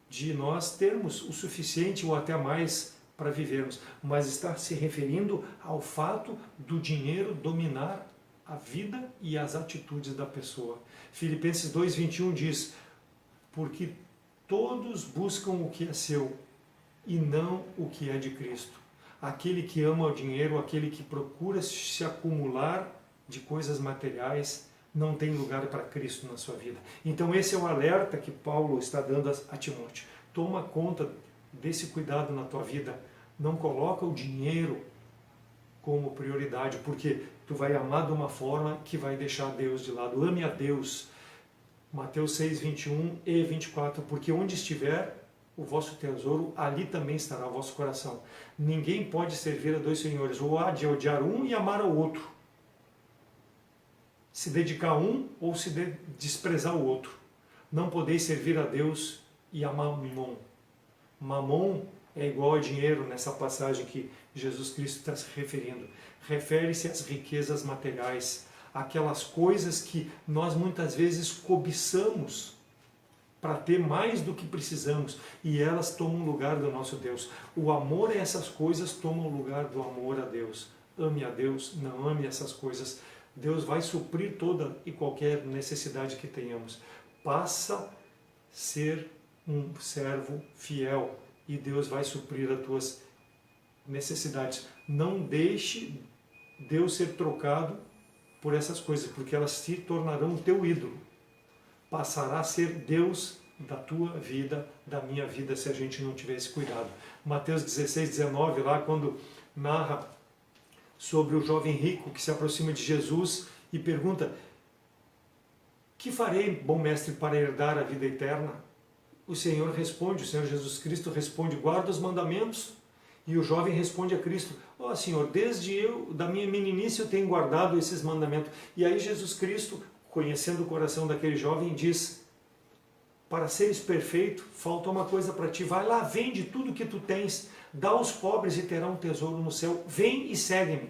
de nós termos o suficiente ou até mais para vivermos, mas está se referindo ao fato do dinheiro dominar a vida e as atitudes da pessoa. Filipenses 2:21 diz, porque todos buscam o que é seu e não o que é de Cristo. Aquele que ama o dinheiro, aquele que procura se acumular de coisas materiais, não tem lugar para Cristo na sua vida. Então esse é o alerta que Paulo está dando a Timóteo. Toma conta desse cuidado na tua vida. Não coloca o dinheiro como prioridade, porque tu vai amar de uma forma que vai deixar Deus de lado. Ame a Deus. Mateus 6:21 e 24, porque onde estiver o vosso tesouro, ali também estará o vosso coração. Ninguém pode servir a 2 senhores, ou há de odiar um e amar ao outro, se dedicar a um ou se desprezar o outro. Não podeis servir a Deus e amar o Mamon. Mamon é igual a dinheiro nessa passagem que Jesus Cristo está se referindo. Refere-se às riquezas materiais, aquelas coisas que nós muitas vezes cobiçamos para ter mais do que precisamos, e elas tomam lugar do nosso Deus. O amor a essas coisas toma o lugar do amor a Deus. Ame a Deus, não ame essas coisas. Deus vai suprir toda e qualquer necessidade que tenhamos. Passa a ser um servo fiel e Deus vai suprir as tuas necessidades. Não deixe Deus ser trocado por essas coisas, porque elas se tornarão o teu ídolo. Passará a ser Deus da tua vida, da minha vida, se a gente não tiver esse cuidado. Mateus 16:19, lá quando narra sobre o jovem rico que se aproxima de Jesus e pergunta: que farei, bom mestre, para herdar a vida eterna? O Senhor responde, o Senhor Jesus Cristo responde: guarda os mandamentos. E o jovem responde a Cristo: ó Senhor, da minha meninice eu tenho guardado esses mandamentos. E aí Jesus Cristo, conhecendo o coração daquele jovem, diz: para seres perfeito, falta uma coisa para ti. Vai lá, vende tudo que tu tens, dá aos pobres e terá um tesouro no céu. Vem e segue-me.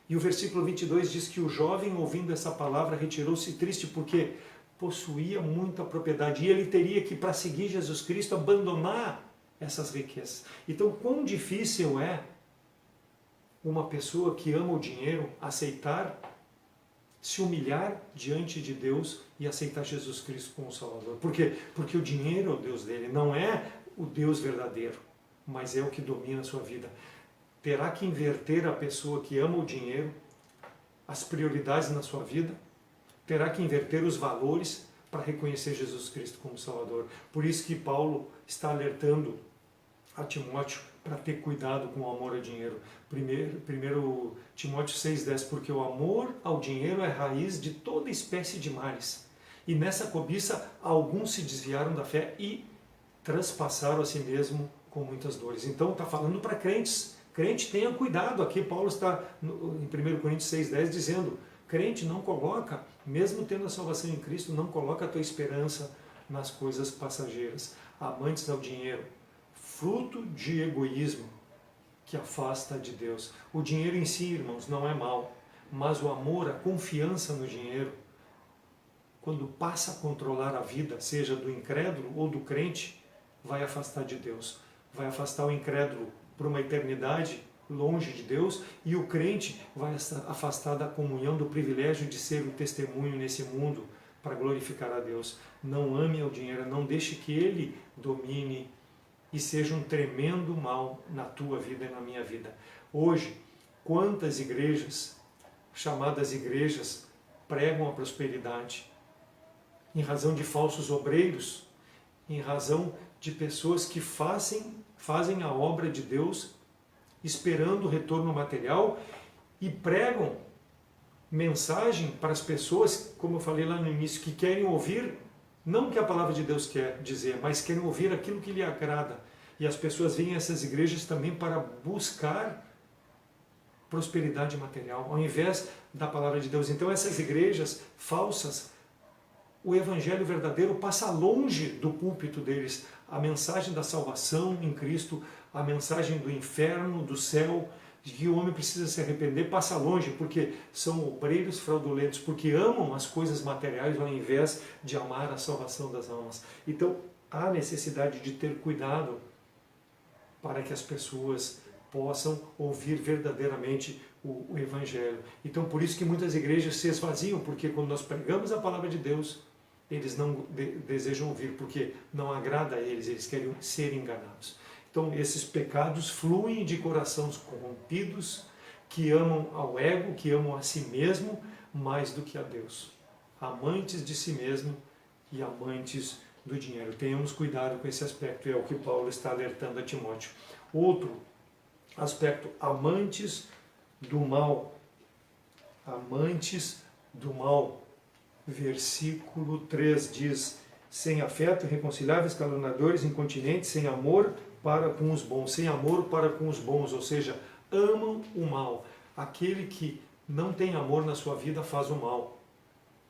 E o versículo 22 diz que o jovem, ouvindo essa palavra, retirou-se triste porque possuía muita propriedade. E ele teria que, para seguir Jesus Cristo, abandonar essas riquezas. Então, quão difícil é uma pessoa que ama o dinheiro aceitar se humilhar diante de Deus e aceitar Jesus Cristo como Salvador. Por quê? Porque o dinheiro é o Deus dele, não é o Deus verdadeiro, mas é o que domina a sua vida. Terá que inverter a pessoa que ama o dinheiro, as prioridades na sua vida, terá que inverter os valores para reconhecer Jesus Cristo como Salvador. Por isso que Paulo está alertando a Timóteo para ter cuidado com o amor ao dinheiro. Primeiro Timóteo 6,10, porque o amor ao dinheiro é raiz de toda espécie de males. E nessa cobiça alguns se desviaram da fé e transpassaram a si mesmo com muitas dores. Então está falando para crentes. Crente, tenha cuidado. Aqui Paulo está em 1 Coríntios 6,10 dizendo, crente, não coloca, mesmo tendo a salvação em Cristo, não coloca a tua esperança nas coisas passageiras, amantes ao dinheiro, fruto de egoísmo que afasta de Deus. O dinheiro em si, irmãos, não é mal, mas o amor, a confiança no dinheiro, quando passa a controlar a vida, seja do incrédulo ou do crente, vai afastar de Deus, vai afastar o incrédulo por uma eternidade longe de Deus, e o crente vai afastar da comunhão, do privilégio de ser o testemunho nesse mundo para glorificar a Deus. Não ame ao dinheiro, não deixe que ele domine e seja um tremendo mal na tua vida e na minha vida. Hoje, quantas igrejas, chamadas igrejas, pregam a prosperidade em razão de falsos obreiros, em razão de pessoas que fazem a obra de Deus esperando o retorno material e pregam mensagem para as pessoas, como eu falei lá no início, que querem ouvir, não o que a palavra de Deus quer dizer, mas querem ouvir aquilo que lhe agrada. E as pessoas vêm a essas igrejas também para buscar prosperidade material, ao invés da palavra de Deus. Então essas igrejas falsas, o evangelho verdadeiro passa longe do púlpito deles. A mensagem da salvação em Cristo, a mensagem do inferno, do céu, de que o homem precisa se arrepender, passa longe, porque são obreiros fraudulentos, porque amam as coisas materiais ao invés de amar a salvação das almas. Então há necessidade de ter cuidado para que as pessoas possam ouvir verdadeiramente o Evangelho. Então por isso que muitas igrejas se esvaziam, porque quando nós pregamos a palavra de Deus, eles não desejam ouvir, porque não agrada a eles, eles querem ser enganados. Então esses pecados fluem de corações corrompidos, que amam ao ego, que amam a si mesmo, mais do que a Deus. Amantes de si mesmo e amantes do dinheiro. Tenhamos cuidado com esse aspecto, é o que Paulo está alertando a Timóteo. Outro aspecto, amantes do mal. Amantes do mal. Versículo 3 diz, sem afeto, irreconciliáveis, caluniadores, incontinentes, sem amor para com os bons. Sem amor para com os bons, ou seja, amam o mal. Aquele que não tem amor na sua vida faz o mal.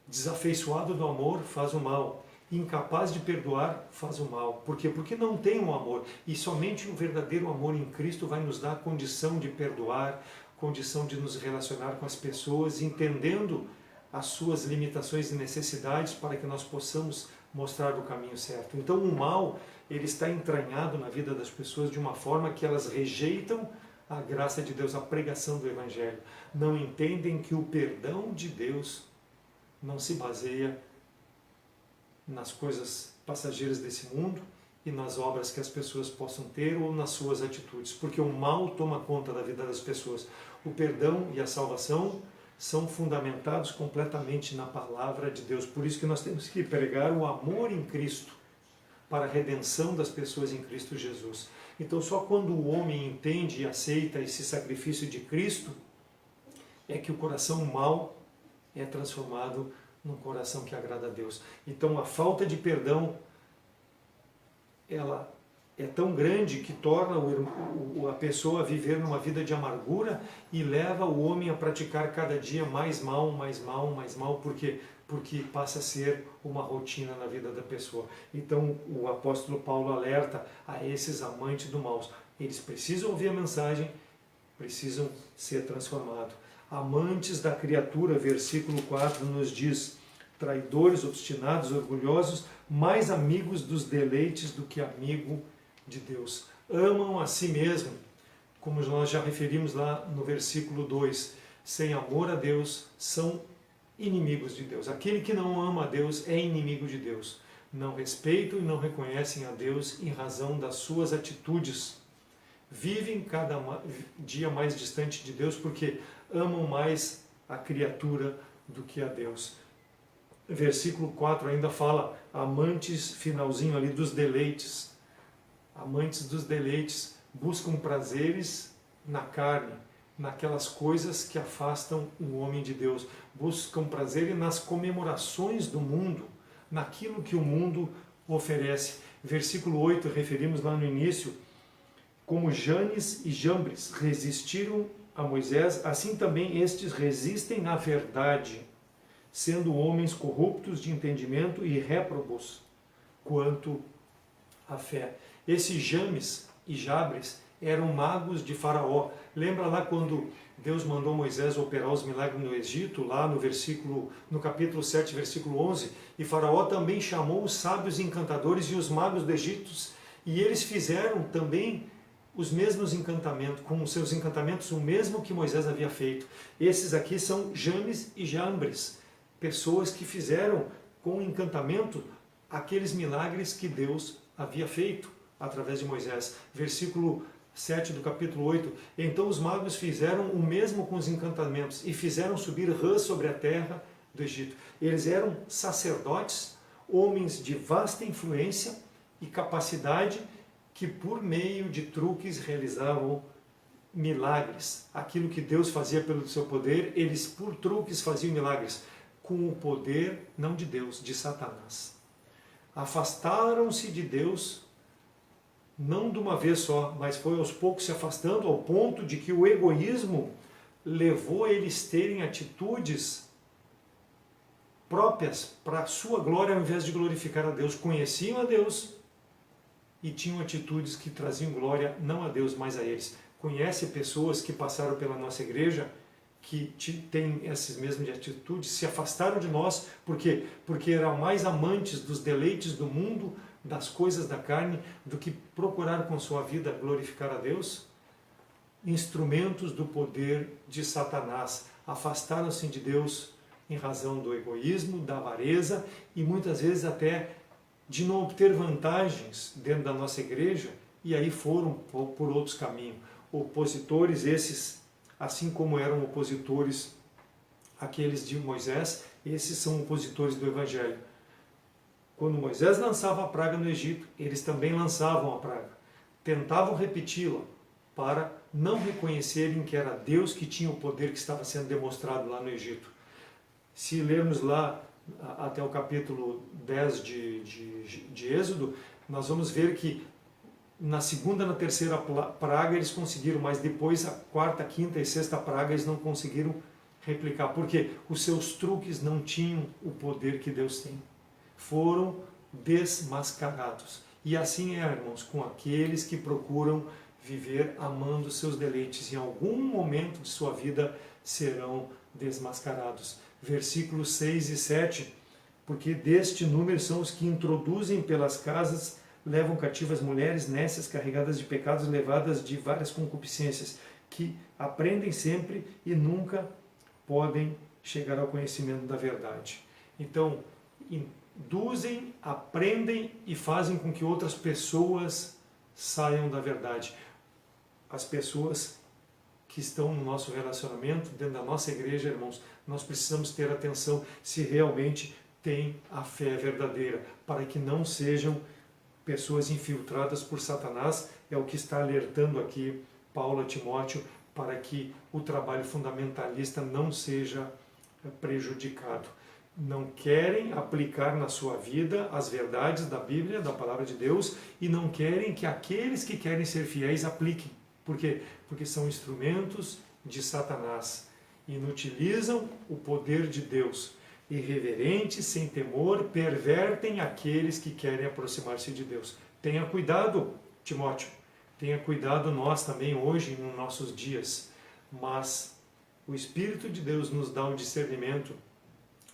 Desafeiçoado do amor faz o mal. Incapaz de perdoar faz o mal. Por quê? Porque não tem um amor. E somente o verdadeiro amor em Cristo vai nos dar a condição de perdoar, condição de nos relacionar com as pessoas, entendendo as suas limitações e necessidades para que nós possamos mostrar o caminho certo. Então o mal, ele está entranhado na vida das pessoas de uma forma que elas rejeitam a graça de Deus, a pregação do Evangelho. Não entendem que o perdão de Deus não se baseia nas coisas passageiras desse mundo e nas obras que as pessoas possam ter ou nas suas atitudes, porque o mal toma conta da vida das pessoas. O perdão e a salvação são fundamentados completamente na palavra de Deus. Por isso que nós temos que pregar o amor em Cristo para a redenção das pessoas em Cristo Jesus. Então só quando o homem entende e aceita esse sacrifício de Cristo é que o coração mau é transformado num coração que agrada a Deus. Então a falta de perdão, ela é tão grande que torna a pessoa a viver numa vida de amargura e leva o homem a praticar cada dia mais mal, mais mal, mais mal, porque passa a ser uma rotina na vida da pessoa. Então o apóstolo Paulo alerta a esses amantes do mal. Eles precisam ouvir a mensagem, precisam ser transformados. Amantes da criatura, versículo 4 nos diz, traidores, obstinados, orgulhosos, mais amigos dos deleites do que amigo de Deus. Amam a si mesmo, como nós já referimos lá no versículo 2, sem amor a Deus, são inimigos de Deus. Aquele que não ama a Deus é inimigo de Deus. Não respeitam e não reconhecem a Deus em razão das suas atitudes. Vivem cada dia mais distante de Deus porque amam mais a criatura do que a Deus. Versículo 4 ainda fala, amantes, finalzinho ali, dos deleites. Amantes dos deleites, buscam prazeres na carne, naquelas coisas que afastam o homem de Deus. Buscam prazer nas comemorações do mundo, naquilo que o mundo oferece. Versículo 8, referimos lá no início, como Janes e Jambres resistiram a Moisés, assim também estes resistem na verdade, sendo homens corruptos de entendimento e réprobos quanto à fé. Esses James e Jabres eram magos de Faraó. Lembra lá quando Deus mandou Moisés operar os milagres no Egito, lá no capítulo 7, versículo 11, e Faraó também chamou os sábios encantadores e os magos do Egito, e eles fizeram também os mesmos encantamentos, com os seus encantamentos, o mesmo que Moisés havia feito. Esses aqui são James e Jambres, pessoas que fizeram com encantamento aqueles milagres que Deus havia feito através de Moisés. Versículo 7 do capítulo 8. Então os magos fizeram o mesmo com os encantamentos e fizeram subir rãs sobre a terra do Egito. Eles eram sacerdotes, homens de vasta influência e capacidade, que por meio de truques realizavam milagres. Aquilo que Deus fazia pelo seu poder, eles por truques faziam milagres, com o poder não de Deus, de Satanás. Afastaram-se de Deus, não de uma vez só, mas foi aos poucos se afastando, ao ponto de que o egoísmo levou a eles terem atitudes próprias para a sua glória, ao invés de glorificar a Deus. Conheciam a Deus e tinham atitudes que traziam glória não a Deus, mas a eles. Conhece pessoas que passaram pela nossa igreja que têm essas mesmas atitudes, se afastaram de nós, porque eram mais amantes dos deleites do mundo, das coisas da carne, do que procuraram com sua vida glorificar a Deus. Instrumentos do poder de Satanás, afastaram-se de Deus em razão do egoísmo, da avareza e muitas vezes até de não obter vantagens dentro da nossa igreja, e aí foram por outros caminhos. Opositores esses, assim como eram opositores aqueles de Moisés, esses são opositores do Evangelho. Quando Moisés lançava a praga no Egito, eles também lançavam a praga. Tentavam repeti-la para não reconhecerem que era Deus que tinha o poder que estava sendo demonstrado lá no Egito. Se lermos lá até o capítulo 10 de Êxodo, nós vamos ver que na segunda e na terceira praga eles conseguiram, mas depois a quarta, quinta e sexta praga eles não conseguiram replicar, porque os seus truques não tinham o poder que Deus tem. Foram desmascarados. E assim é, irmãos, com aqueles que procuram viver amando seus deleites. Em algum momento de sua vida serão desmascarados. Versículos 6 e 7. Porque deste número são os que introduzem pelas casas, levam cativas mulheres nécias, carregadas de pecados, levadas de várias concupiscências, que aprendem sempre e nunca podem chegar ao conhecimento da verdade. Então, induzem, aprendem e fazem com que outras pessoas saiam da verdade. As pessoas que estão no nosso relacionamento, dentro da nossa igreja, irmãos, nós precisamos ter atenção se realmente tem a fé verdadeira, para que não sejam pessoas infiltradas por Satanás. É o que está alertando aqui Paulo a Timóteo, para que o trabalho fundamentalista não seja prejudicado. Não querem aplicar na sua vida as verdades da Bíblia, da Palavra de Deus, e não querem que aqueles que querem ser fiéis apliquem. Por quê? Porque são instrumentos de Satanás. Inutilizam o poder de Deus. Irreverentes, sem temor, pervertem aqueles que querem aproximar-se de Deus. Tenha cuidado, Timóteo. Tenha cuidado nós também hoje, nos nossos dias. Mas o Espírito de Deus nos dá um discernimento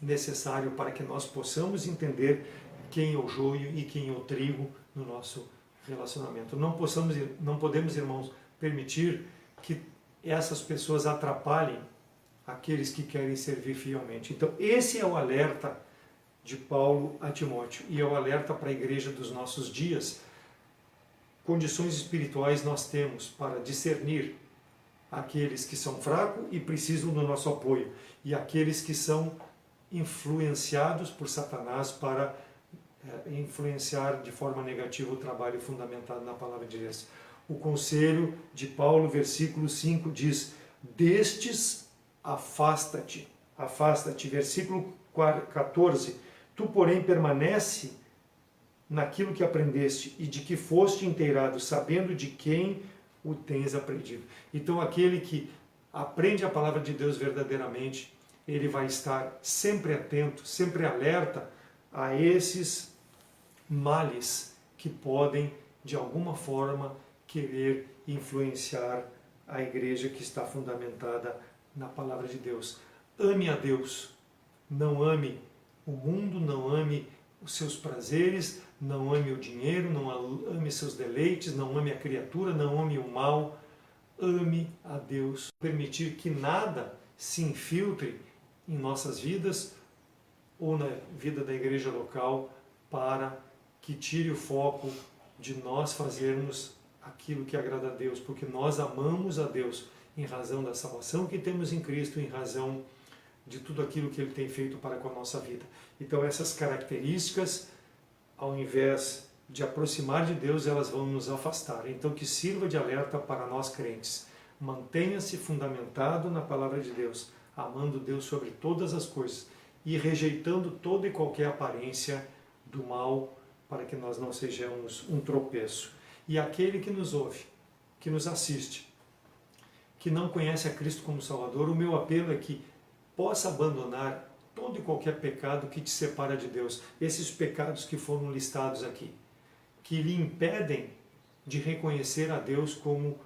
necessário para que nós possamos entender quem é o joio e quem é o trigo no nosso relacionamento. Não podemos, irmãos, permitir que essas pessoas atrapalhem aqueles que querem servir fielmente. Então, esse é o alerta de Paulo a Timóteo, e é o alerta para a igreja dos nossos dias. Condições espirituais nós temos para discernir aqueles que são fracos e precisam do nosso apoio, e aqueles que são influenciados por Satanás para influenciar de forma negativa o trabalho fundamentado na palavra de Deus. O conselho de Paulo, versículo 5, diz: destes afasta-te. Afasta-te. Versículo 14: tu, porém, permanece naquilo que aprendeste e de que foste inteirado, sabendo de quem o tens aprendido. Então, aquele que aprende a palavra de Deus verdadeiramente, ele vai estar sempre atento, sempre alerta a esses males que podem, de alguma forma, querer influenciar a igreja que está fundamentada na palavra de Deus. Ame a Deus, não ame o mundo, não ame os seus prazeres, não ame o dinheiro, não ame seus deleites, não ame a criatura, não ame o mal. Ame a Deus. Permitir que nada se infiltre em nossas vidas ou na vida da igreja local para que tire o foco de nós fazermos aquilo que agrada a Deus, porque nós amamos a Deus em razão da salvação que temos em Cristo, em razão de tudo aquilo que Ele tem feito para com a nossa vida. Então essas características, ao invés de aproximar de Deus, elas vão nos afastar. Então que sirva de alerta para nós crentes. Mantenha-se fundamentado na palavra de Deus, amando Deus sobre todas as coisas e rejeitando toda e qualquer aparência do mal, para que nós não sejamos um tropeço. E aquele que nos ouve, que nos assiste, que não conhece a Cristo como Salvador, o meu apelo é que possa abandonar todo e qualquer pecado que te separa de Deus. Esses pecados que foram listados aqui, que lhe impedem de reconhecer a Deus como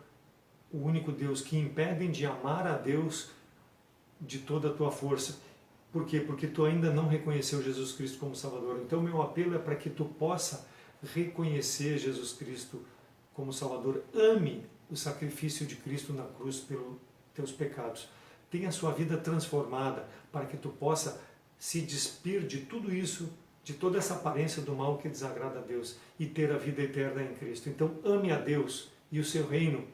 o único Deus, que impedem de amar a Deus de toda a tua força. Por quê? Porque tu ainda não reconheceu Jesus Cristo como Salvador. Então meu apelo é para que tu possa reconhecer Jesus Cristo como Salvador. Ame o sacrifício de Cristo na cruz pelos teus pecados. Tenha a sua vida transformada para que tu possa se despir de tudo isso, de toda essa aparência do mal que desagrada a Deus e ter a vida eterna em Cristo. Então ame a Deus e o seu reino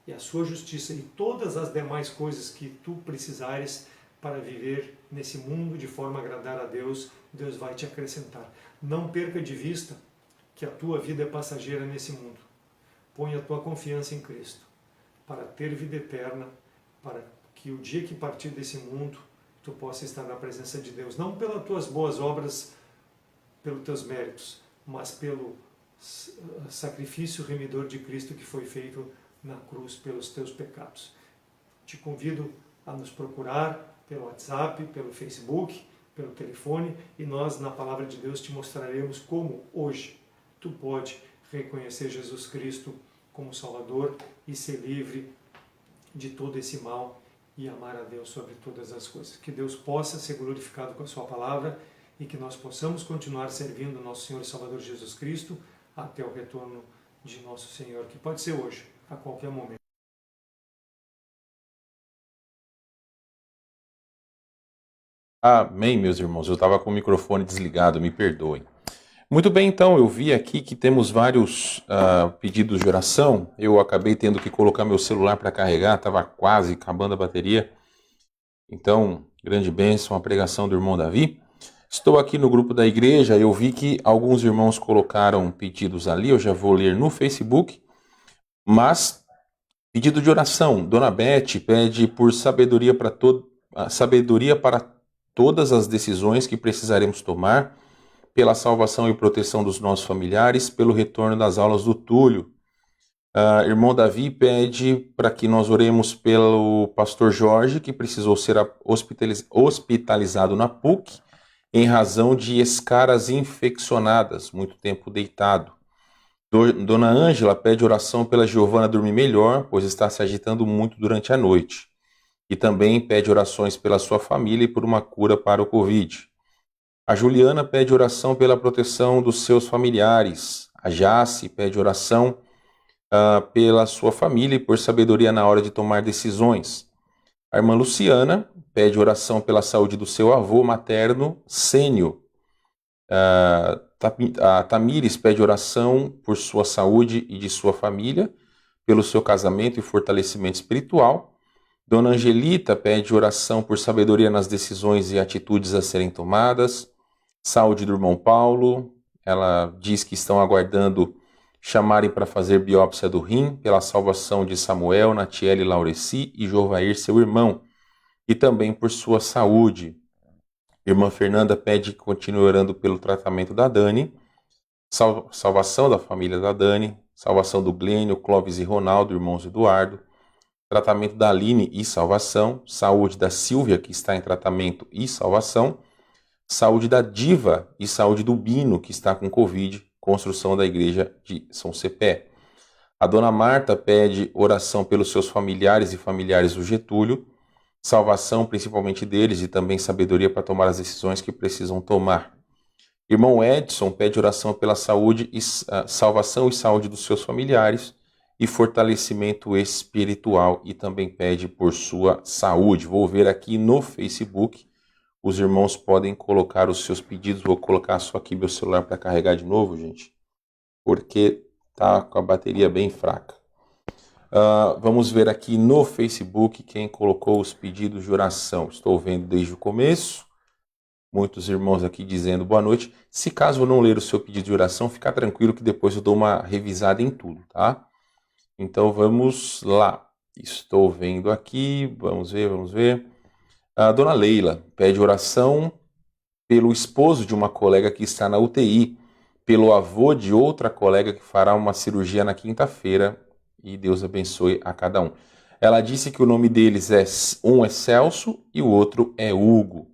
e a sua justiça e todas as demais coisas que tu precisares para viver nesse mundo de forma a agradar a Deus, Deus vai te acrescentar. Não perca de vista que a tua vida é passageira nesse mundo. Ponha a tua confiança em Cristo para ter vida eterna, para que o dia que partir desse mundo tu possa estar na presença de Deus, não pelas tuas boas obras, pelos teus méritos, mas pelo sacrifício remidor de Cristo que foi feito na cruz pelos teus pecados. Te convido a nos procurar pelo WhatsApp, pelo Facebook, pelo telefone, e nós, na Palavra de Deus, te mostraremos como hoje tu pode reconhecer Jesus Cristo como Salvador e ser livre de todo esse mal e amar a Deus sobre todas as coisas. Que Deus possa ser glorificado com a sua palavra e que nós possamos continuar servindo o nosso Senhor e Salvador Jesus Cristo até o retorno de nosso Senhor, que pode ser hoje, a qualquer momento. Amém, meus irmãos. Eu estava com o microfone desligado, me perdoem. Muito bem, então, eu vi aqui que temos vários pedidos de oração. Eu acabei tendo que colocar meu celular para carregar, estava quase acabando a bateria. Então, grande bênção, a pregação do irmão Davi. Estou aqui no grupo da igreja, eu vi que alguns irmãos colocaram pedidos ali, eu já vou ler no Facebook. Mas, pedido de oração, Dona Beth pede por sabedoria para todas as decisões que precisaremos tomar, pela salvação e proteção dos nossos familiares, pelo retorno das aulas do Túlio. Irmão Davi pede para que nós oremos pelo pastor Jorge, que precisou ser hospitalizado na PUC, em razão de escaras infeccionadas, muito tempo deitado. Dona Ângela pede oração pela Giovana dormir melhor, pois está se agitando muito durante a noite. E também pede orações pela sua família e por uma cura para o Covid. A Juliana pede oração pela proteção dos seus familiares. A Jace pede oração pela sua família e por sabedoria na hora de tomar decisões. A irmã Luciana pede oração pela saúde do seu avô materno, Sênio. A Tamires pede oração por sua saúde e de sua família, pelo seu casamento e fortalecimento espiritual. Dona Angelita pede oração por sabedoria nas decisões e atitudes a serem tomadas. Saúde do irmão Paulo. Ela diz que estão aguardando chamarem para fazer biópsia do rim, pela salvação de Samuel, Natiele Laureci e Jovair, seu irmão, e também por sua saúde. Irmã Fernanda pede que continue orando pelo tratamento da Dani, salvação da família da Dani, salvação do Glênio, Clóvis e Ronaldo, irmãos Eduardo, tratamento da Aline e salvação, saúde da Silvia, que está em tratamento e salvação, saúde da Diva e saúde do Bino, que está com Covid, construção da igreja de São Cepé. A dona Marta pede oração pelos seus familiares e familiares do Getúlio, salvação principalmente deles e também sabedoria para tomar as decisões que precisam tomar. Irmão Edson pede oração pela saúde e salvação e saúde dos seus familiares e fortalecimento espiritual, e também pede por sua saúde. Vou ver aqui no Facebook, os irmãos podem colocar os seus pedidos. Vou colocar só aqui meu celular para carregar de novo, gente, porque tá com a bateria bem fraca. Vamos ver aqui no Facebook quem colocou os pedidos de oração. Estou vendo desde o começo. Muitos irmãos aqui dizendo boa noite. Se caso eu não ler o seu pedido de oração, fica tranquilo que depois eu dou uma revisada em tudo, tá? Então vamos lá. Estou vendo aqui, vamos ver. A dona Leila pede oração pelo esposo de uma colega que está na UTI, pelo avô de outra colega que fará uma cirurgia na quinta-feira, e Deus abençoe a cada um. Ela disse que o nome deles um é Celso e o outro é Hugo.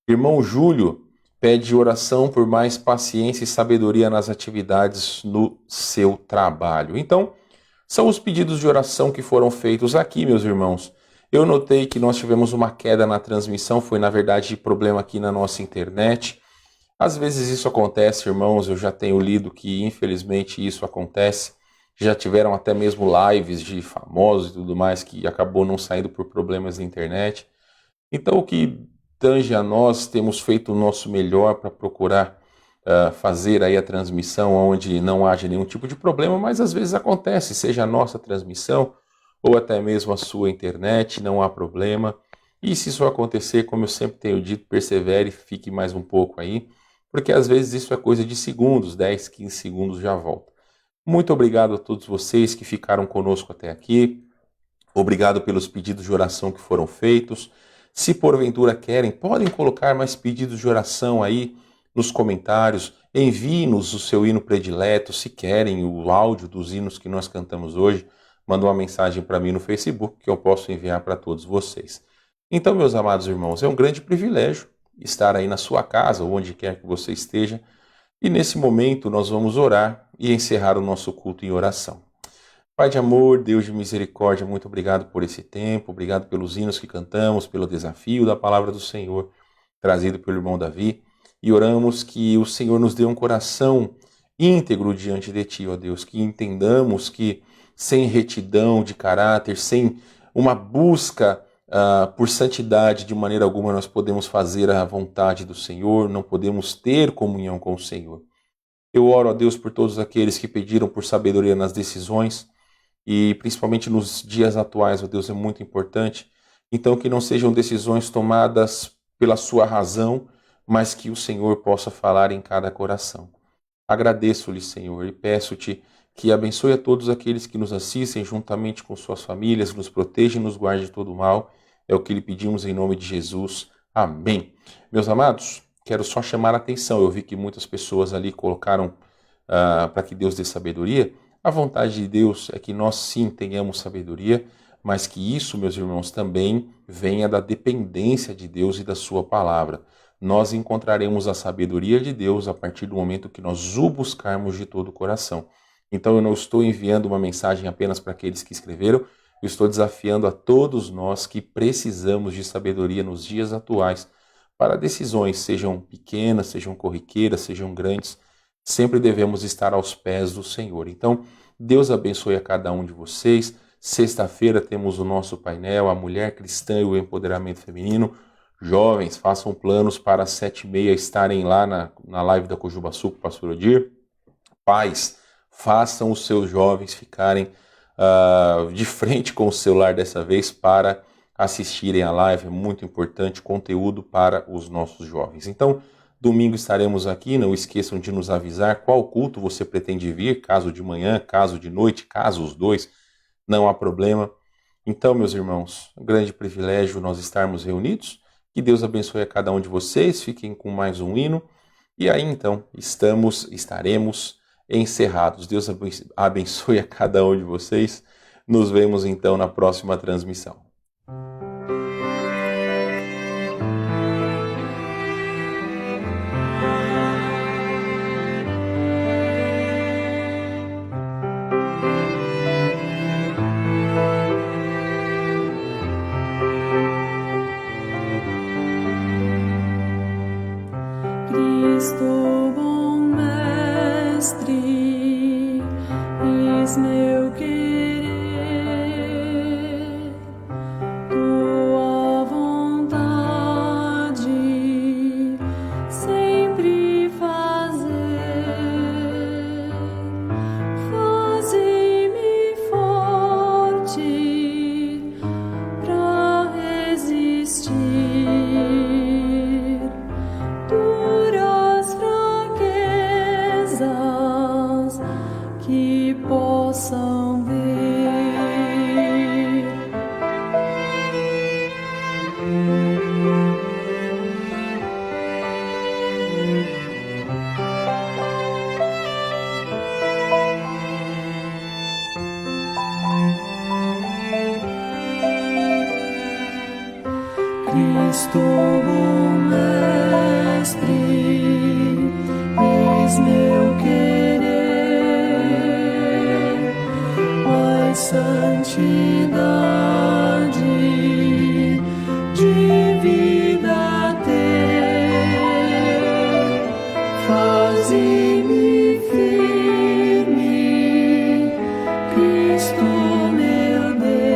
Irmão Júlio pede oração por mais paciência e sabedoria nas atividades no seu trabalho. Então, são os pedidos de oração que foram feitos aqui, meus irmãos. Eu notei que nós tivemos uma queda na transmissão, foi na verdade problema aqui na nossa internet. Às vezes isso acontece, irmãos, eu já tenho lido que infelizmente isso acontece. Já tiveram até mesmo lives de famosos e tudo mais que acabou não saindo por problemas na internet. Então o que tange a nós, temos feito o nosso melhor para procurar fazer aí a transmissão onde não haja nenhum tipo de problema, mas às vezes acontece, seja a nossa transmissão ou até mesmo a sua internet, não há problema. E se isso acontecer, como eu sempre tenho dito, persevere, fique mais um pouco aí, porque às vezes isso é coisa de segundos, 10, 15 segundos já volta. Muito obrigado a todos vocês que ficaram conosco até aqui. Obrigado pelos pedidos de oração que foram feitos. Se porventura querem, podem colocar mais pedidos de oração aí nos comentários. Envie-nos o seu hino predileto, se querem o áudio dos hinos que nós cantamos hoje. Manda uma mensagem para mim no Facebook que eu posso enviar para todos vocês. Então, meus amados irmãos, é um grande privilégio estar aí na sua casa, ou onde quer que você esteja. E nesse momento nós vamos orar e encerrar o nosso culto em oração. Pai de amor, Deus de misericórdia, muito obrigado por esse tempo, obrigado pelos hinos que cantamos, pelo desafio da palavra do Senhor, trazido pelo irmão Davi, e oramos que o Senhor nos dê um coração íntegro diante de Ti, ó Deus, que entendamos que sem retidão de caráter, sem uma busca por santidade, de maneira alguma nós podemos fazer a vontade do Senhor, não podemos ter comunhão com o Senhor. Eu oro a Deus por todos aqueles que pediram por sabedoria nas decisões, e principalmente nos dias atuais, ó Deus, é muito importante. Então que não sejam decisões tomadas pela sua razão, mas que o Senhor possa falar em cada coração. Agradeço-lhe, Senhor, e peço-te que abençoe a todos aqueles que nos assistem juntamente com suas famílias, nos proteja e nos guarde de todo mal. É o que lhe pedimos em nome de Jesus. Amém. Meus amados, quero só chamar a atenção. Eu vi que muitas pessoas ali colocaram para que Deus dê sabedoria. A vontade de Deus é que nós sim tenhamos sabedoria, mas que isso, meus irmãos, também venha da dependência de Deus e da sua palavra. Nós encontraremos a sabedoria de Deus a partir do momento que nós o buscarmos de todo o coração. Então eu não estou enviando uma mensagem apenas para aqueles que escreveram, eu estou desafiando a todos nós que precisamos de sabedoria nos dias atuais para decisões, sejam pequenas, sejam corriqueiras, sejam grandes, sempre devemos estar aos pés do Senhor. Então, Deus abençoe a cada um de vocês, Sexta-feira temos o nosso painel, a mulher cristã e o empoderamento feminino. Jovens, façam planos para às 7h30 estarem lá na live da Cojubaçu com o pastor Odir. Pais, façam os seus jovens ficarem de frente com o celular dessa vez para assistirem a live. É muito importante, conteúdo para os nossos jovens. Então, domingo estaremos aqui, não esqueçam de nos avisar qual culto você pretende vir, caso de manhã, caso de noite, caso os dois, não há problema. Então, meus irmãos, um grande privilégio nós estarmos reunidos. Que Deus abençoe a cada um de vocês, fiquem com mais um hino. E aí, então, estaremos encerrados. Deus abençoe a cada um de vocês. Nos vemos, então, na próxima transmissão. Cristo, bom mestre, eis meu querer, tua vontade sempre fazer, faze-me forte pra resistir. Que possam ver. Cristo, bom mestre, eis meu querer. Santidade de vida ter, faze-me firme, Cristo meu Deus,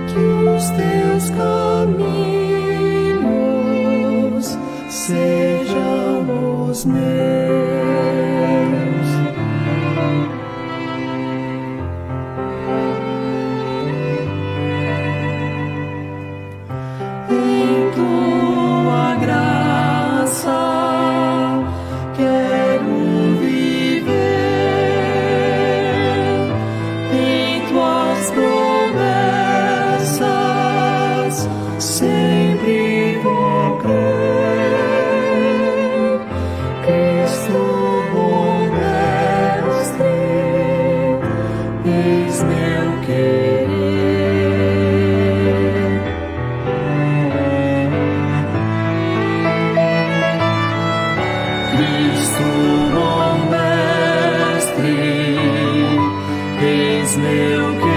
que os teus caminhos sejam os meus. Sempre vou crer, Cristo bom mestre, eis meu querer. Cristo bom mestre, eis meu querer.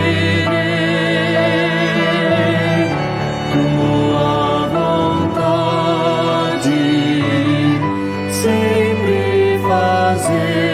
Sempre fazer.